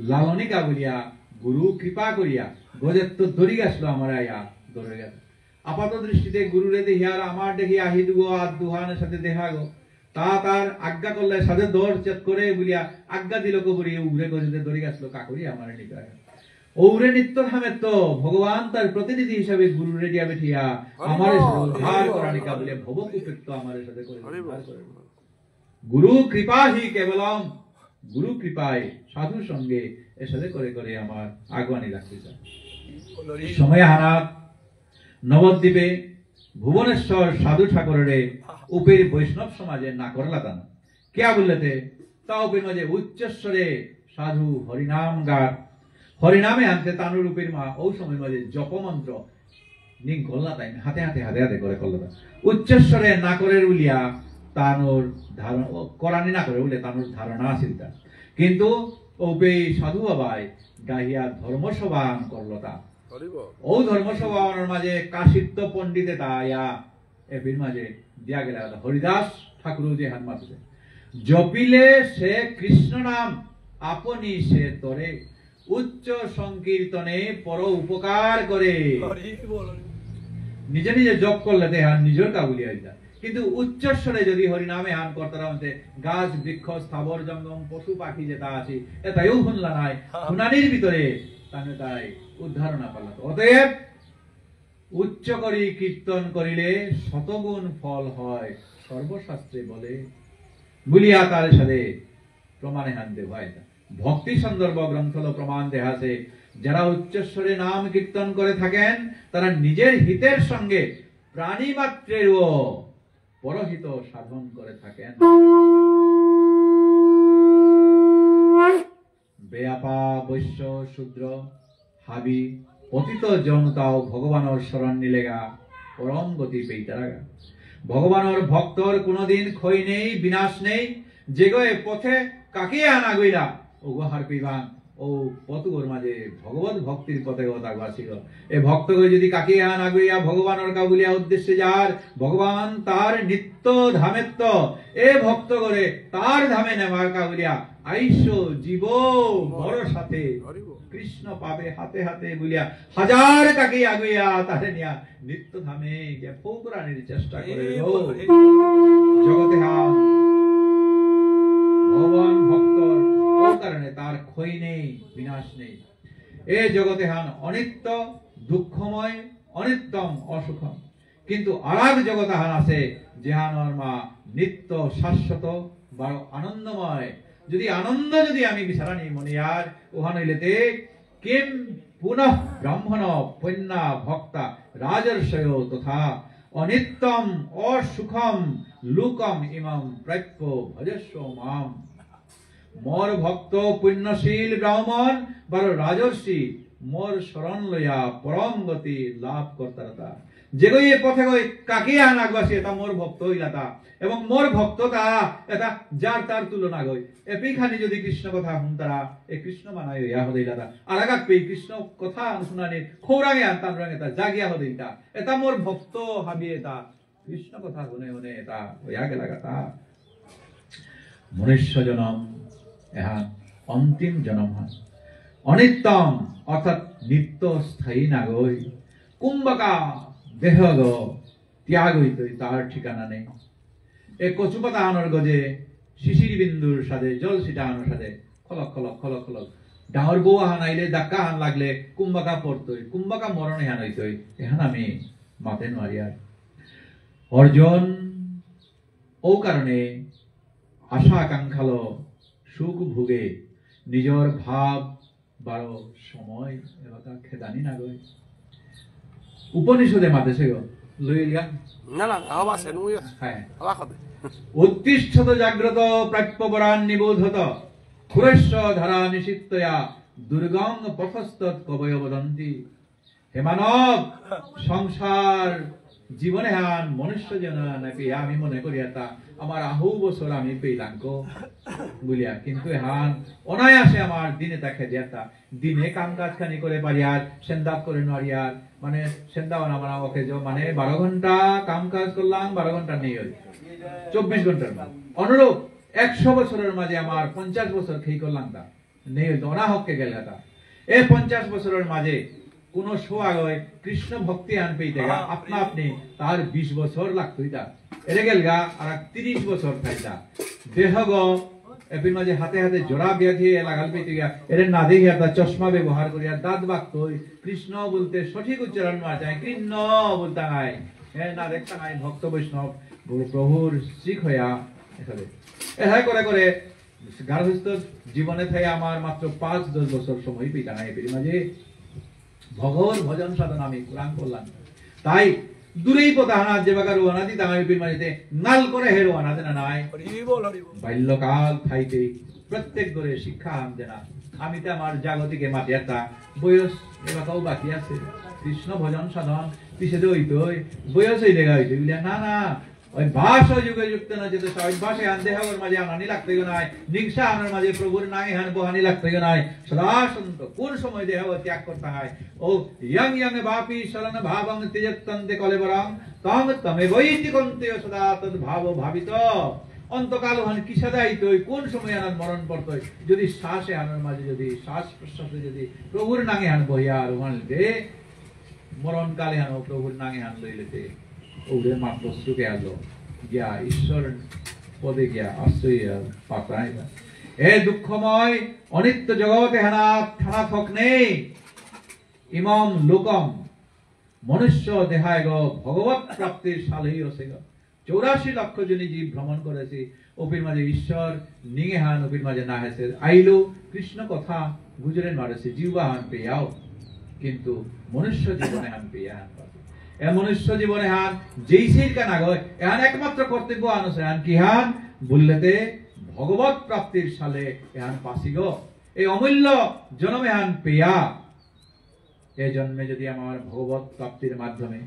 লালনিকা বলিয়া গুরু কৃপা করিয়া গজের তো দড়ি গেছিল আমার আয়া দৌড়ে গেল আপাত দৃষ্টিতে গুরুরে দেখি আর আমার দেখি আহি দুগো আর দুহানের সাথে দেখা গো তা তার আজ্ঞা করলে সাথে দৌড় চেত করে বলিয়া আজ্ঞা দিল কবরি উড়ে গজেতে দড়ি গেছিল কাকুরি আমার নিকা ওরে নিত্য থামে তো ভগবান তার প্রতিনিধি হিসাবে গুরু রেডিয়া বেঠিয়া আমার উদ্ধার করানিকা বলে ভবকূপে তো আমার সাথে করে গুরু কৃপা হি কেবলম গুরু কৃপায় সাধু সঙ্গে এর সাথে করে করে আমার আগুয়ানি রাখতে চাই সময় হারাত নবদ্বীপে ভুবনেশ্বর সাধু ঠাকুরের উপের বৈষ্ণব সমাজে না করলা দান কে বললেতে তা উপের মাঝে উচ্চস্বরে সাধু হরিনাম গান হরিনামে আনতে তানুর উপের মা ও সময় মাঝে জপমন্ত্র নিক গল্লা তাই হাতে হাতে হাতে হাতে করে করলা উচ্চস্বরে না করে উলিয়া তানুর ধারণা করানি না করে বলে তানুর ধারণা আছিল কিন্তু ওপে সাধু বাবাই গাহিয়া ধর্মসভান করল তা ও ধর্মসভার মাঝে কাশিত্য পণ্ডিতে তাইয়া এর মাঝে দিয়া গেল হরিদাস ঠাকুর যে হাত মাতুছে জপিলে সে কৃষ্ণ নাম আপনি সে তরে উচ্চ সংকীর্তনে পর উপকার করে নিজে নিজে জপ করলে দেহান নিজের কাবুলি হয়ে যায় কিন্তু উচ্চস্বরে যদি হরিনামে হান করতারা মধ্যে গাছ বৃক্ষ স্থাবর জঙ্গম পশু পাখি যেটা আছে এটাও শুনলা নাই শুনানির ভিতরে তাহলে তাই উদ্ধার না পারল অতএব উচ্চ করি কীর্তন করিলে শতগুণ ফল হয় সর্বশাস্ত্রে বলে বলিয়া তার সাথে প্রমাণে হানতে হয় ভক্তি সন্দর্ভ গ্রন্থল প্রমাণ দেখাছে যারা উচ্চস্বরে নাম কীর্তন করে থাকেন তারা নিজের হিতের সঙ্গে প্রাণী মাত্রেরও পরহিত সাধন করে থাকেন বেয়াপা বৈশ্য শূদ্র হাবি পতিত জনতাও ভগবানের শরণ নিলেগা পরম গতি পেইতারাগা ভগবানের ভক্তর কোনদিন ক্ষয় নেই বিনাশ নেই যেগয়ে পথে কাকে আনা গইলা ওগহার পিবান ও পতুর মাঝে ভগবত ভক্তির পথে কথা বাসিল এ ভক্তকে যদি কাকে আনা গইয়া ভগবানের কাবুলিয়া উদ্দেশ্যে যার ভগবান তার নিত্য ধামেত্ব এ ভক্ত করে তার ধামে নেওয়ার কাবুলিয়া আইস জীব বড় সাথে কৃষ্ণ পাবে হাতে হাতে বলিয়া হাজার কাকে আগুইয়া তারে নিয়া নিত্য ধামে গিয়া ফৌকরানির চেষ্টা করে জগতে হাম ভগবান ভক্তর ও কারণে তার ক্ষয় নেই বিনাশ নেই এ জগতে হান অনিত্য দুঃখময় অনিত্যম অসুখম কিন্তু আরাগ জগতে হান আছে যেহানর মা নিত্য শাশ্বত বড় আনন্দময় যদি আনন্দ যদি আমি বিচারানি মনে আর ওহান হইলেতে কিম পুনঃ ব্রাহ্মণ পন্যা ভক্তা রাজর্ষয় তথা অনিত্যম অসুখম লুকম ইমাম প্রাপ্য ভজস্ব মাম মোর ভক্ত পুণ্যশীল ব্রাহ্মণ বড় রাজর্ষি মোর শরণ লইয়া পরম গতি লাভ করতারতা যেগই এ পথে গই কাকে আনাগবাসী এটা মোর ভক্ত হইলাতা এবং মোর ভক্ততা এটা যার তার তুলনা গই এপিখানি যদি কৃষ্ণ কথা শুনতারা এ কৃষ্ণ মানাই হইয়া হইলাতা আর আগাক পে কৃষ্ণ কথা শুনানি খৌরাগে আনতান রঙে তা জাগিয়া হইতা এটা মোর ভক্ত হাবি এটা কৃষ্ণ কথা শুনে শুনে এটা হইয়া গেলাগাতা মনুষ্য জনম এহা অন্তিম জনম হয় অনিত্যম অর্থাৎ নিত্য স্থায়ী নাগই কুম্ভকা দেহ গ ত্যাগ হইত তার ঠিকানা নেই এ কচুপাতা আনোর গজে শিশির বিন্দুর সাথে জল ছিটা আনোর সাথে খলক খলক খলক খলক ডাঙর বউ হান আইলে ডাক্কা হান লাগলে কুম্ভকা পড়তই কুম্ভকা মরণে হান হইতই এহান আমি মাতে নোয়ারি আর অর্জন ও কারণে আশা আকাঙ্ক্ষাল সুখ ভোগে নিজের ভাব বারো সময় এবার খেদানি না গই উপনিষদে মাতে সে লইলিয়া না না আওয়াজ নুই হ্যাঁ আওয়াজ হবে উত্তিষ্ঠত জাগ্রত প্রাপ্যপরাণ নিবোধত খুরেশ্ব ধারা নিষিদ্ধয়া দুর্গম পথস্তৎ কবয় বদন্তি হে মানব সংসার জীবনে হান মনুষ্য জন নাকি আমি মনে করি এটা আমার আহু বছর আমি পেইলাঙ্ক বলিয়া কিন্তু হান অনায়াসে আমার দিনে তাকে দিয়াতা দিনে কাম কাজ খানি করে পারি আর সেন্দাপ করে নারি আর মানে সেন্দাও না আমার ওকে মানে 12 ঘন্টা কাম কাজ করলাম 12 ঘন্টা নেই 24 ঘন্টার অনুরূপ 100 বছরের মাঝে আমার 50 বছর খেই করলাম তা নেই হইতো অনাহককে গেল তা এই 50 বছরের মাঝে কোন সোয়াগ কৃষ্ণ ভক্তি আন পেইতে গা আপনা আপনি তার 20 বছর লাগতই তা এরে গেল গা আর 30 বছর থাইতা দেহ গ এপির মাঝে হাতে হাতে জোড়া ব্যাধি লাগাল পেইতে গা এরে না দেখিয়া তা চশমা ব্যবহার করিয়া দাঁত বাকতই কৃষ্ণ বলতে সঠিক উচ্চারণ না চায় কৃষ্ণ বলতা নাই এ না দেখতা নাই ভক্ত বৈষ্ণব প্রভুর শিখ হইয়া এখানে এহাই করে করে গার্হস্থ জীবনে থাই আমার মাত্র 5-10 বছর সময় পেইতা নাই এপির মাঝে ভগবান ভজন সাধন আমি কোরআন করলাম তাই দূরেই পতাহানা যে বাগার ওয়ানাদি তামাই পির মাঝে নাল করে হেরো আনাতে না নাই বাল্যকাল থাইতে প্রত্যেক করে শিক্ষা আনতে না আমি তো আমার জাগতিকে মাতিয়াতা বয়স এবাকাও বাকি আছে কৃষ্ণ ভজন সাধন পিছে হইতই বয়স হইলে হইতে বলিয়া না না অভ্যাস যুগে যুক্ত না যেতে অভ্যাসে আন দেহর মাঝে আনি লাগতে নাই নিংসা আনার মাঝে প্রভুর নাগে হান বহানি লাগতে নাই সদা সন্ত কোন সময় দেহ ত্যাগ করতে হয় ও ইয়ং ইয়ং বাপি শরণ ভাবং তেজত্তন্তে কলেবরং তং তমে বৈতি কন্তে সদা তদ ভাব ভাবিত অন্তকাল হন কি সদাইত কোন সময় আনার মরণ পড়ত যদি শ্বাসে আনার মাঝে যদি শ্বাস প্রশ্বাসে যদি প্রভুর নাগে হান বহিয়া আর মানলে মরণ কালে হান প্রভুর নাগে হান লইলেতে ওদের মাত্র সুখে আলো গিয়া ঈশ্বর পদে গিয়া আশ্রয় পাতায় এ দুঃখময় অনিত্য জগতে হানা থানা থক নেই ইমম লোকম মনুষ্য দেহায় গ ভগবত প্রাপ্তির সালেই আছে গ 84 লক্ষ জনী জীব ভ্রমণ করেছে ওপির মাঝে ঈশ্বর নিঙে হান ওপির মাঝে না হেসে আইলো কৃষ্ণ কথা গুজরে মারেছে জিহ্বা হান পেয়াও কিন্তু মনুষ্য জীবনে হান পেয়া হান এ মনুষ্য জীবনে হান যেই সেই কান আগয় এহান একমাত্র কর্তব্য আনছে হান কি হান বললেতে ভগবত প্রাপ্তির সালে এহান পাসিগ এই অমূল্য জন্মে হান পেয়া এই জন্মে যদি আমার ভগবত প্রাপ্তির মাধ্যমে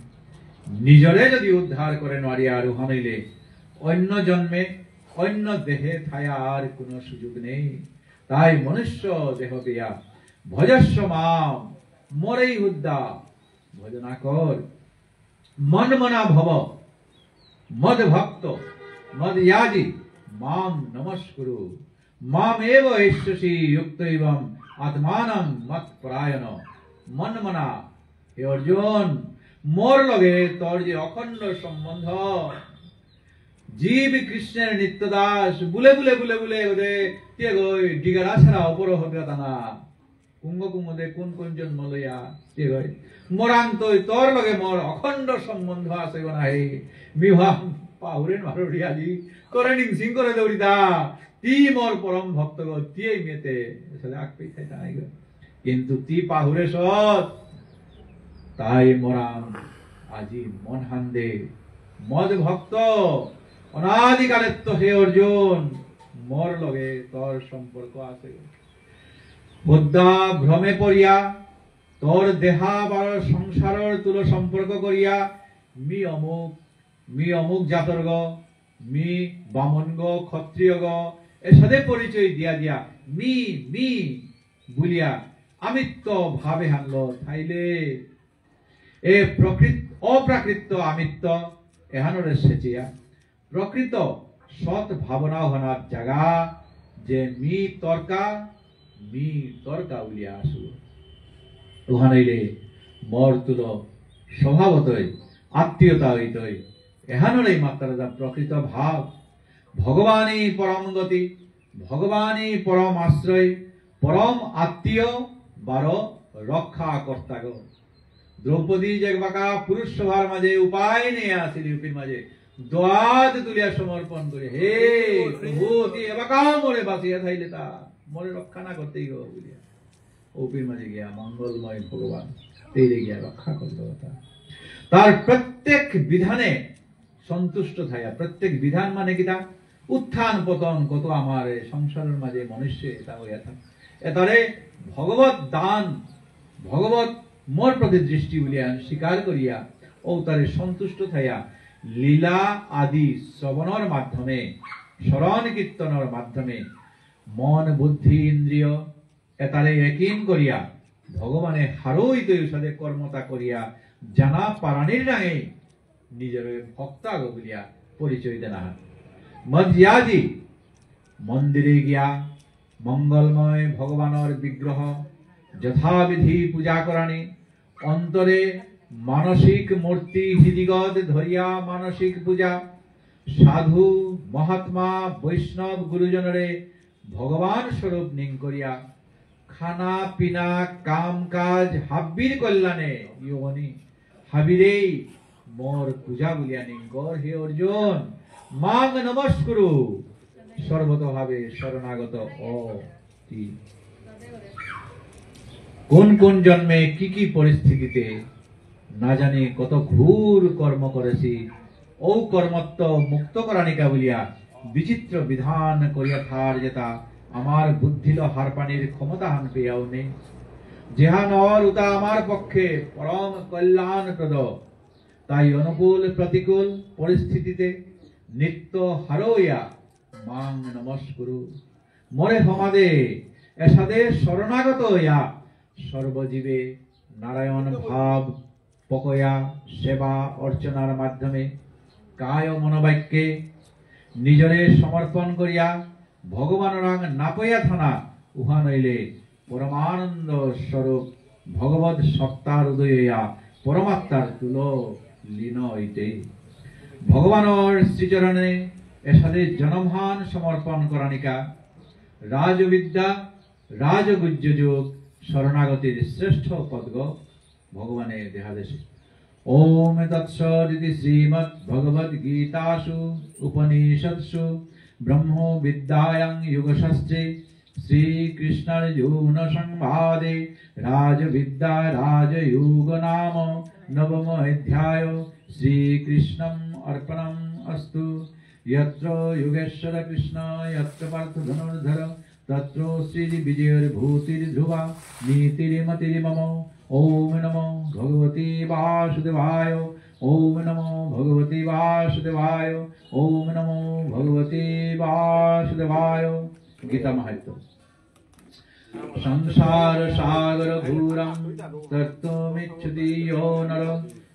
নিজরে যদি উদ্ধার করে নারিয়া আর হইলে অন্য জন্মে অন্য দেহে থায়া আর কোনো সুযোগ নেই তাই মনুষ্য দেহ পেয়া ভজস্ব মাম মরেই উদ্দা ভজনা কর মন মনা ভব মদ ভক্ত মদ ইয়াজি মাম নমস্কুরু মাম এব এষ্যসি যুক্ত এবং আত্মানং মত পরায়ণ মন মনা হে অর্জুন মোর লগে তোর যে অখণ্ড সম্বন্ধ জীব কৃষ্ণের নিত্যদাস বুলে বুলে বুলে বুলে ওদে কে গই ডিগারা ছাড়া অপর হবে তানা কুঙ্গ কুঙ্গদে কোন কোন জন্ম লইয়া কে গই মোরান্ত তোর লগে মোর অখণ্ড সম্বন্ধ আছে নাই মিহাম পাহুরেন মারুড়িয়াজি করে নিংসিং করে দৌড়িদা তি মোর পরম ভক্ত গো তিয়ে মেতে আসলে আকপি খাইতা নাই গো কিন্তু তি পাহুরে সৎ তাই মোরাম আজি মন হান্দে মদ ভক্ত অনাদিকালের তো হে অর্জুন মোর লগে তোর সম্পর্ক আছে বুদ্ধা ভ্রমে পড়িয়া তোর দেহা বার সংসারর তুলো সম্পর্ক করিয়া মি অমুক জাতর গ মি বামন গ ক্ষত্রিয় গ এর সাথে পরিচয় দিয়া দিয়া মি মি বলিয়া আমিত্ব ভাবে হানল থাইলে এ প্রকৃত অপ্রাকৃত আমিত্ব এহানরে সেচিয়া প্রকৃত সৎ ভাবনা হনার জায়গা যে মি তর্কা উলিয়া আসু ওহানাইলে মর তুল স্বভাবতই আত্মীয়তা হইতই এহানরে মাত্রা প্রকৃত ভাব ভগবানই পরম গতি ভগবানই পরম আশ্রয় পরম আত্মীয় বার রক্ষা কর্তাগ দ্রৌপদী যে বাঁকা পুরুষ সভার মাঝে উপায় নিয়ে আসিলি উপীর মাঝে দোয়াত তুলিয়া সমর্পণ করে হে প্রভু তুই এবাকা মরে বাঁচিয়া থাইলে তা মরে রক্ষা না করতেই গো বলিয়া উপীর মাঝে গিয়া মঙ্গলময় ভগবান তেইলে গিয়া রক্ষা করল তার প্রত্যেক বিধানে সন্তুষ্ট থাকা প্রত্যেক বিধান মানে কি তা উত্থান পতন কত আমার সংসারের মাঝে মনুষ্য এটা হইয়া থাকে এতারে ভগবত দান ভগবত মোর প্রতি দৃষ্টি বলিয়া স্বীকার করিয়া ও তারে সন্তুষ্ট থাইয়া লীলা আদি শ্রবণের মাধ্যমে স্মরণ কীর্তনের মাধ্যমে মন বুদ্ধি ইন্দ্রিয় এতারে একীন করিয়া ভগবানে হারই তৈরি কর্মতা করিয়া জানা পারানির রাঙে নিজের ভক্তাগ বলিয়া পরিচয় দেনা মধ্যাজি মন্দিরে গিয়া মঙ্গলময় ভগবানের বিগ্রহ যথাবিধি পূজা করানি অন্তরে মানসিক মূর্তি হৃদিগত ধরিয়া মানসিক পূজা সাধু মহাত্মা বৈষ্ণব গুরুজনরে ভগবান স্বরূপ নিং করিয়া খানা পিনা কাম কাজ হাব্বির কল্যাণে ইয়োনি হাবিরে মোর পূজা বলিয়া নিঙ্কর হে অর্জুন মাং নমস্কুরু সর্বতভাবে শরণাগত কোন কোন জন্মে কি কি পরিস্থিতিতে না জানি কত ঘুর কর্ম করেছি ও কর্মত্ব মুক্ত করানিকা বলিয়া বিচিত্র বিধান করিয়া থার যেতা আমার বুদ্ধিল হারপানির ক্ষমতা হান পেয়াও নেই যেহা নর উতা আমার পক্ষে পরম কল্যাণপ্রদ তাই অনুকূল প্রতিকূল পরিস্থিতিতে নিত্য হারোয়া মাং নমস্কুরু মোরে হমাদে এসাদে শরণাগত হইয়া সর্বজীবে নারায়ণ ভাব পকয়া সেবা অর্চনার মাধ্যমে কায় মনোবাক্যে নিজরে সমর্পণ করিয়া ভগবান রং নাপয়া থানা উহা নইলে পরমানন্দ স্বরূপ ভগবত সত্তার উদয় হইয়া পরমাত্মার তুল লীন হইতে ভগবানের শ্রীচরণে এসাদে জনমান সমর্পণ করানিকা রাজবিদ্যা রাজগুজ্য যোগ শরণাগতির শ্রেষ্ঠ পদ্ম ভগবানের দেহাদেশে ওম তৎসদিতি শ্রীমদ্ ভগবদ গীতাসু উপনিষৎসু ব্রহ্ম বিদ্যায়াং যোগশাস্ত্রে শ্রীকৃষ্ণার্জুন সংবাদে রাজবিদ্যা রাজযোগ নাম নবম অধ্যায় শ্রীকৃষ্ণম অর্পণম অস্তু यत्र योगेश्वर कृष्ण यत्र पार्थ धनुर्धर तत्र श्री विजयर्भूतिर्ध्रुवा नीतिर्मतिर्मम ओम नमो भगवते वासुदेवाय ओम नमो भगवते वासुदेवाय ओम नमो भगवते वासुदेवाय गीता महात्म्य संसार सागर घोरं तत्त्वमिच्छति यो नर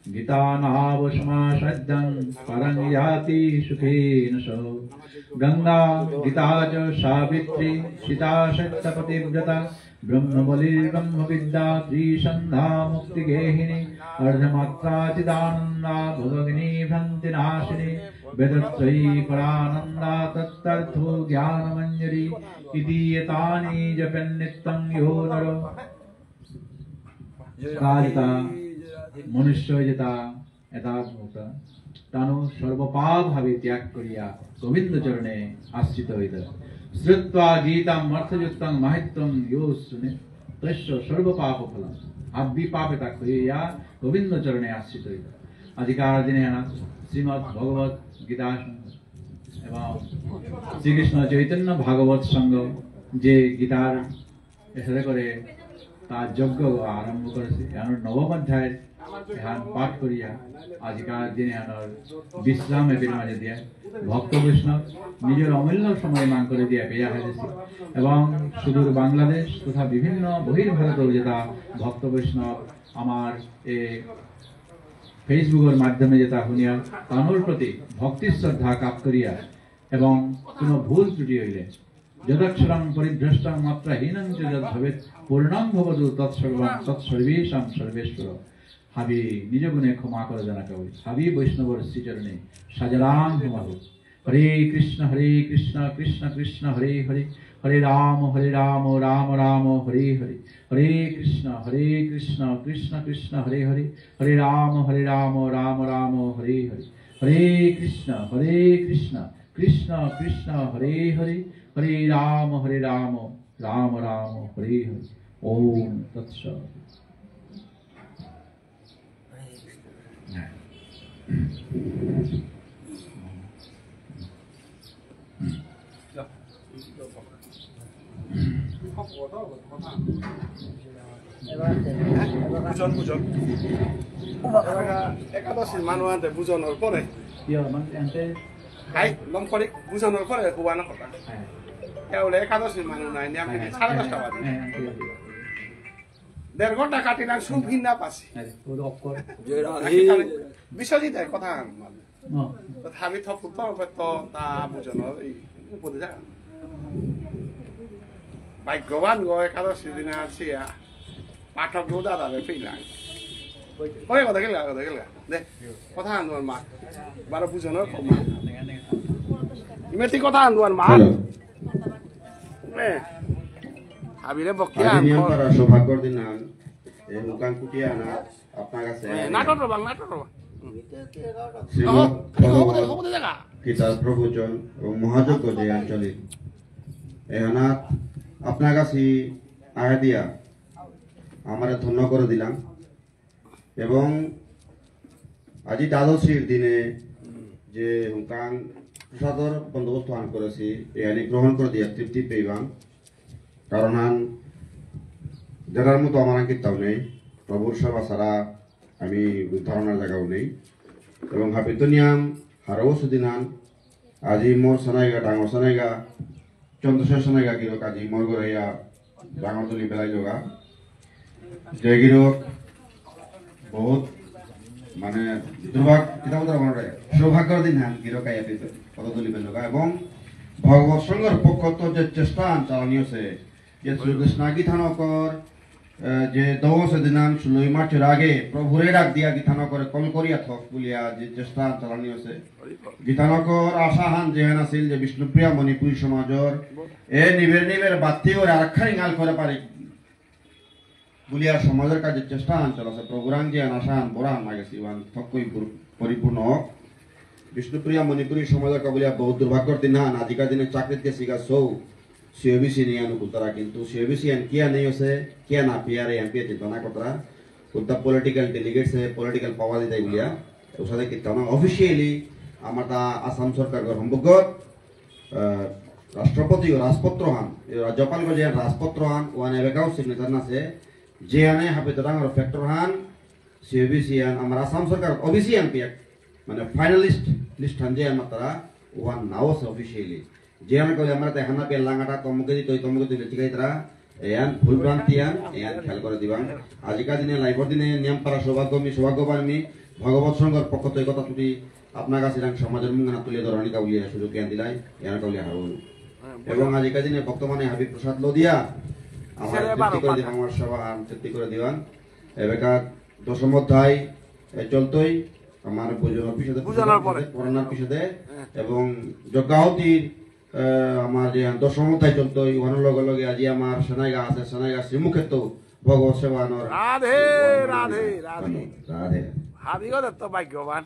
गीता नावसमासद्यं परं याति सुखेन स गंगा गीता च सावित्री सीता सत्यपतिव्रता ब्रह्मबलिर्ब्रह्म विद्या त्रिसन्ध्या मुक्तिगेहिनी अर्धमात्रा चिदानन्दा भगवगिनी भ्रान्तिनाशिनी वेदत्रयी परानन्दा तत्तर्थो ज्ञानमञ्जरी इति एतानि जपन्नित्यं यो नरो कालिका मनुष्य जेता यथाभूता तानु सर्वपाप भावे त्याग करिया गोविंद चरणे आश्रित हईत श्रुत्वा गीतां अर्थयुक्तं माहित्यं यो शुने तस्य सर्वपाप फलम् आब्बी पापे ता करिया गोविंद चरणे आश्रित हईत अधिकार दिने आना श्रीमद् भगवत गीता एवं श्रीकृष्ण चैतन्य भागवत संघ जे गीतार एसारे करे ता यज्ञ आरम्भ करेছে यार नवम अध्याय ध्यान पाठ करिया आजकार दिने आनार विश्राम एबेर माঝে দিয়া भक्त वैष्णव निजेर अमूल्य समय मान करे দিয়া বেয়া হয়েছে এবং সুদূর বাংলাদেশ তথা বিভিন্ন বহির্ভারতেও যেটা ভক্ত বৈষ্ণব আমার এই ফেসবুকের মাধ্যমে যেটা শুনিয়া তানোর প্রতি ভক্তি শ্রদ্ধা কাপ করিয়া এবং কোনো ভুল ত্রুটি হইলে যদক্ষরং পরিভ্রষ্টং মাত্রাহীনং চ যদ্ভবেৎ পূর্ণং ভবতু তৎসর্বং তৎসর্বেষাং সর্বেশ্বর হাবি নিজ গুণে ক্ষমা করে জানাকে বলি হাবি বৈষ্ণবর শ্রীচরণে সাজরাং ক্ষমাহু হরে কৃষ্ণ কৃষ্ণ কৃষ্ণ হরে হরে হরে রাম রাম রাম হরে হরে হরে কৃষ্ণ কৃষ্ণ কৃষ্ণ হরে হরে হরে রাম রাম রাম হরে হরে হরে কৃষ্ণ কৃষ্ণ কৃষ্ণ হরে হরে হরে রাম রাম রাম হরে হরে ওম তৎসৎ বুজন একাদশী মানুষে বুজনের পরে লম্পরি বুজনের পরে হুয়ানো কথা এগুলো একাদশী মানুষ নাই আমি 10:30 বাজে 1.5 ঘন্টা কাটিলাম সুভিন না পাছি বিশ্বজিৎ কথা তথাপি থপুত তা বুজনের উপদেশ ভাগ্যবান গো একাদশী দিনে আছি পাঠক গো দাদা ফেইলাই কই কথা গেল দে কথা আনবার মা 12 বুঝনের মা ইমেতি কথা আনবার মা আবিরে বকিয়া নিয়ম করা সৌভাগ্যর দিন এই মুকান কুটিয়া না আপনার কাছে নাটক গীতার প্রবচন এবং মহাযজ্ঞ যে আঞ্চলিক এখানে আপনার কাছে আয়া দিয়া আমার ধন্য করে দিলাম এবং আজি দ্বাদশীর দিনে যে হুকান প্রসাদর বন্দোবস্ত আন করেছি এখানে গ্রহণ করে দিয়া তৃপ্তি পেইবাম কারণ যারার মতো আমার কিতাও নেই প্রভুর সেবা ছাড়া আমি ধারণার জায়গাও নেই এবং হাপিতনিয়াম হারও সুদিনান আজি মোর সোনাইগা ডাঙর সোনাইগা চন্দ্রশের সোনাইগা গিরক আজি মোর গড়াইয়া ডাঙর তুলি বেলাই যোগা যে গিরক বহুত মানে সৌভাগ্যর দিন হ্যাঁ গিরক আইয়া পেতে কত তুলি বেলোগা এবং ভগবত সঙ্গর পক্ষ তো যে চেষ্টা চালানিয়েছে যে শ্রীকৃষ্ণ গীতানকর যে দশ দিনান 16 মার্চের আগে প্রভুরে ডাক দিয়া গীতানকরে কল করিয়া থক বলিয়া যে চেষ্টা চালানিয়েছে গীতানকর আশাহান যেহেন আছিল যে বিষ্ণুপ্রিয়া মণিপুরী সমাজর এ নিবের বাতি ওর আরেকখানি গাল করে পারে বলিয়া সমাজের কাজে চেষ্টা চলাছে প্রভুরাং যে আশাহান বরান লাগেছে ইবান থকই পরিপূর্ণ হোক বিষ্ণুপ্রিয়া মণিপুরী সমাজের বলিয়া বহুত দুর্ভাগ্যর দিন হান আজিকার দিনে চাকরিতে শিখা সৌ সিওবিসি নিয়ে অনুকূলতারা কিন্তু সিওবিসি এন কিয়া নেই আছে কিয়া না পিয়ারে এমপি চিন্তা কতরা উদ্দা পলিটিক্যাল ডেলিগেটস পলিটিক্যাল পাওয়া দিতে বলিয়া ওর সাথে কিন্তু অফিসিয়ালি আমার আসাম সরকার সম্পর্কত রাষ্ট্রপতি ও রাজপত্র হান রাজ্যপাল যে রাজপত্র হান ওয়ান এবেকাও সিগনেচার আছে যে আনে হাফে ডাঙর ফ্যাক্টর হান সিওবিসি হান আমার আসাম সরকার ওবিসি এমপি মানে ফাইনালিস্ট লিস্ট হান যে আমার তারা ওয়ান নাও আছে অফিসিয়ালি যেন কলে আমরা দেখা না পেয়ে লাঙাটা তমকে দিলে ঠিকাই তারা এয়ান ভুল ভ্রান্তি এয়ান খেয়াল করে দিবান আজিকার দিনে লাইভর দিনে নিয়ম পারা সৌভাগ্যবান আমি ভগবত সঙ্গর পক্ষ থেকে কথা তুলি আপনার কাছে সমাজের মুঙ্গানা তুলে ধরণী কাউলিয়া সুযোগ জ্ঞান দিলাই এয়ান কাউলিয়া হারুন এবং আজিকার দিনে বর্তমানে হাবিব প্রসাদ লোদিয়া আমার তৃপ্তি করে দিবান আমার সভা তৃপ্তি করে দিবান এবেকার দশম অধ্যায় চলতই আমার করোনার পিছনে এবং যজ্ঞাহতির আমার যে দশম অধ্যায় চলতো ইহানোর লগে লগে আজি আমার সোনাইগা আছে সোনাইগা শ্রীমুখের তো ভগবত সেবানোর রাধে রাধে রাধে রাধে হাবিগত ভাগ্যবান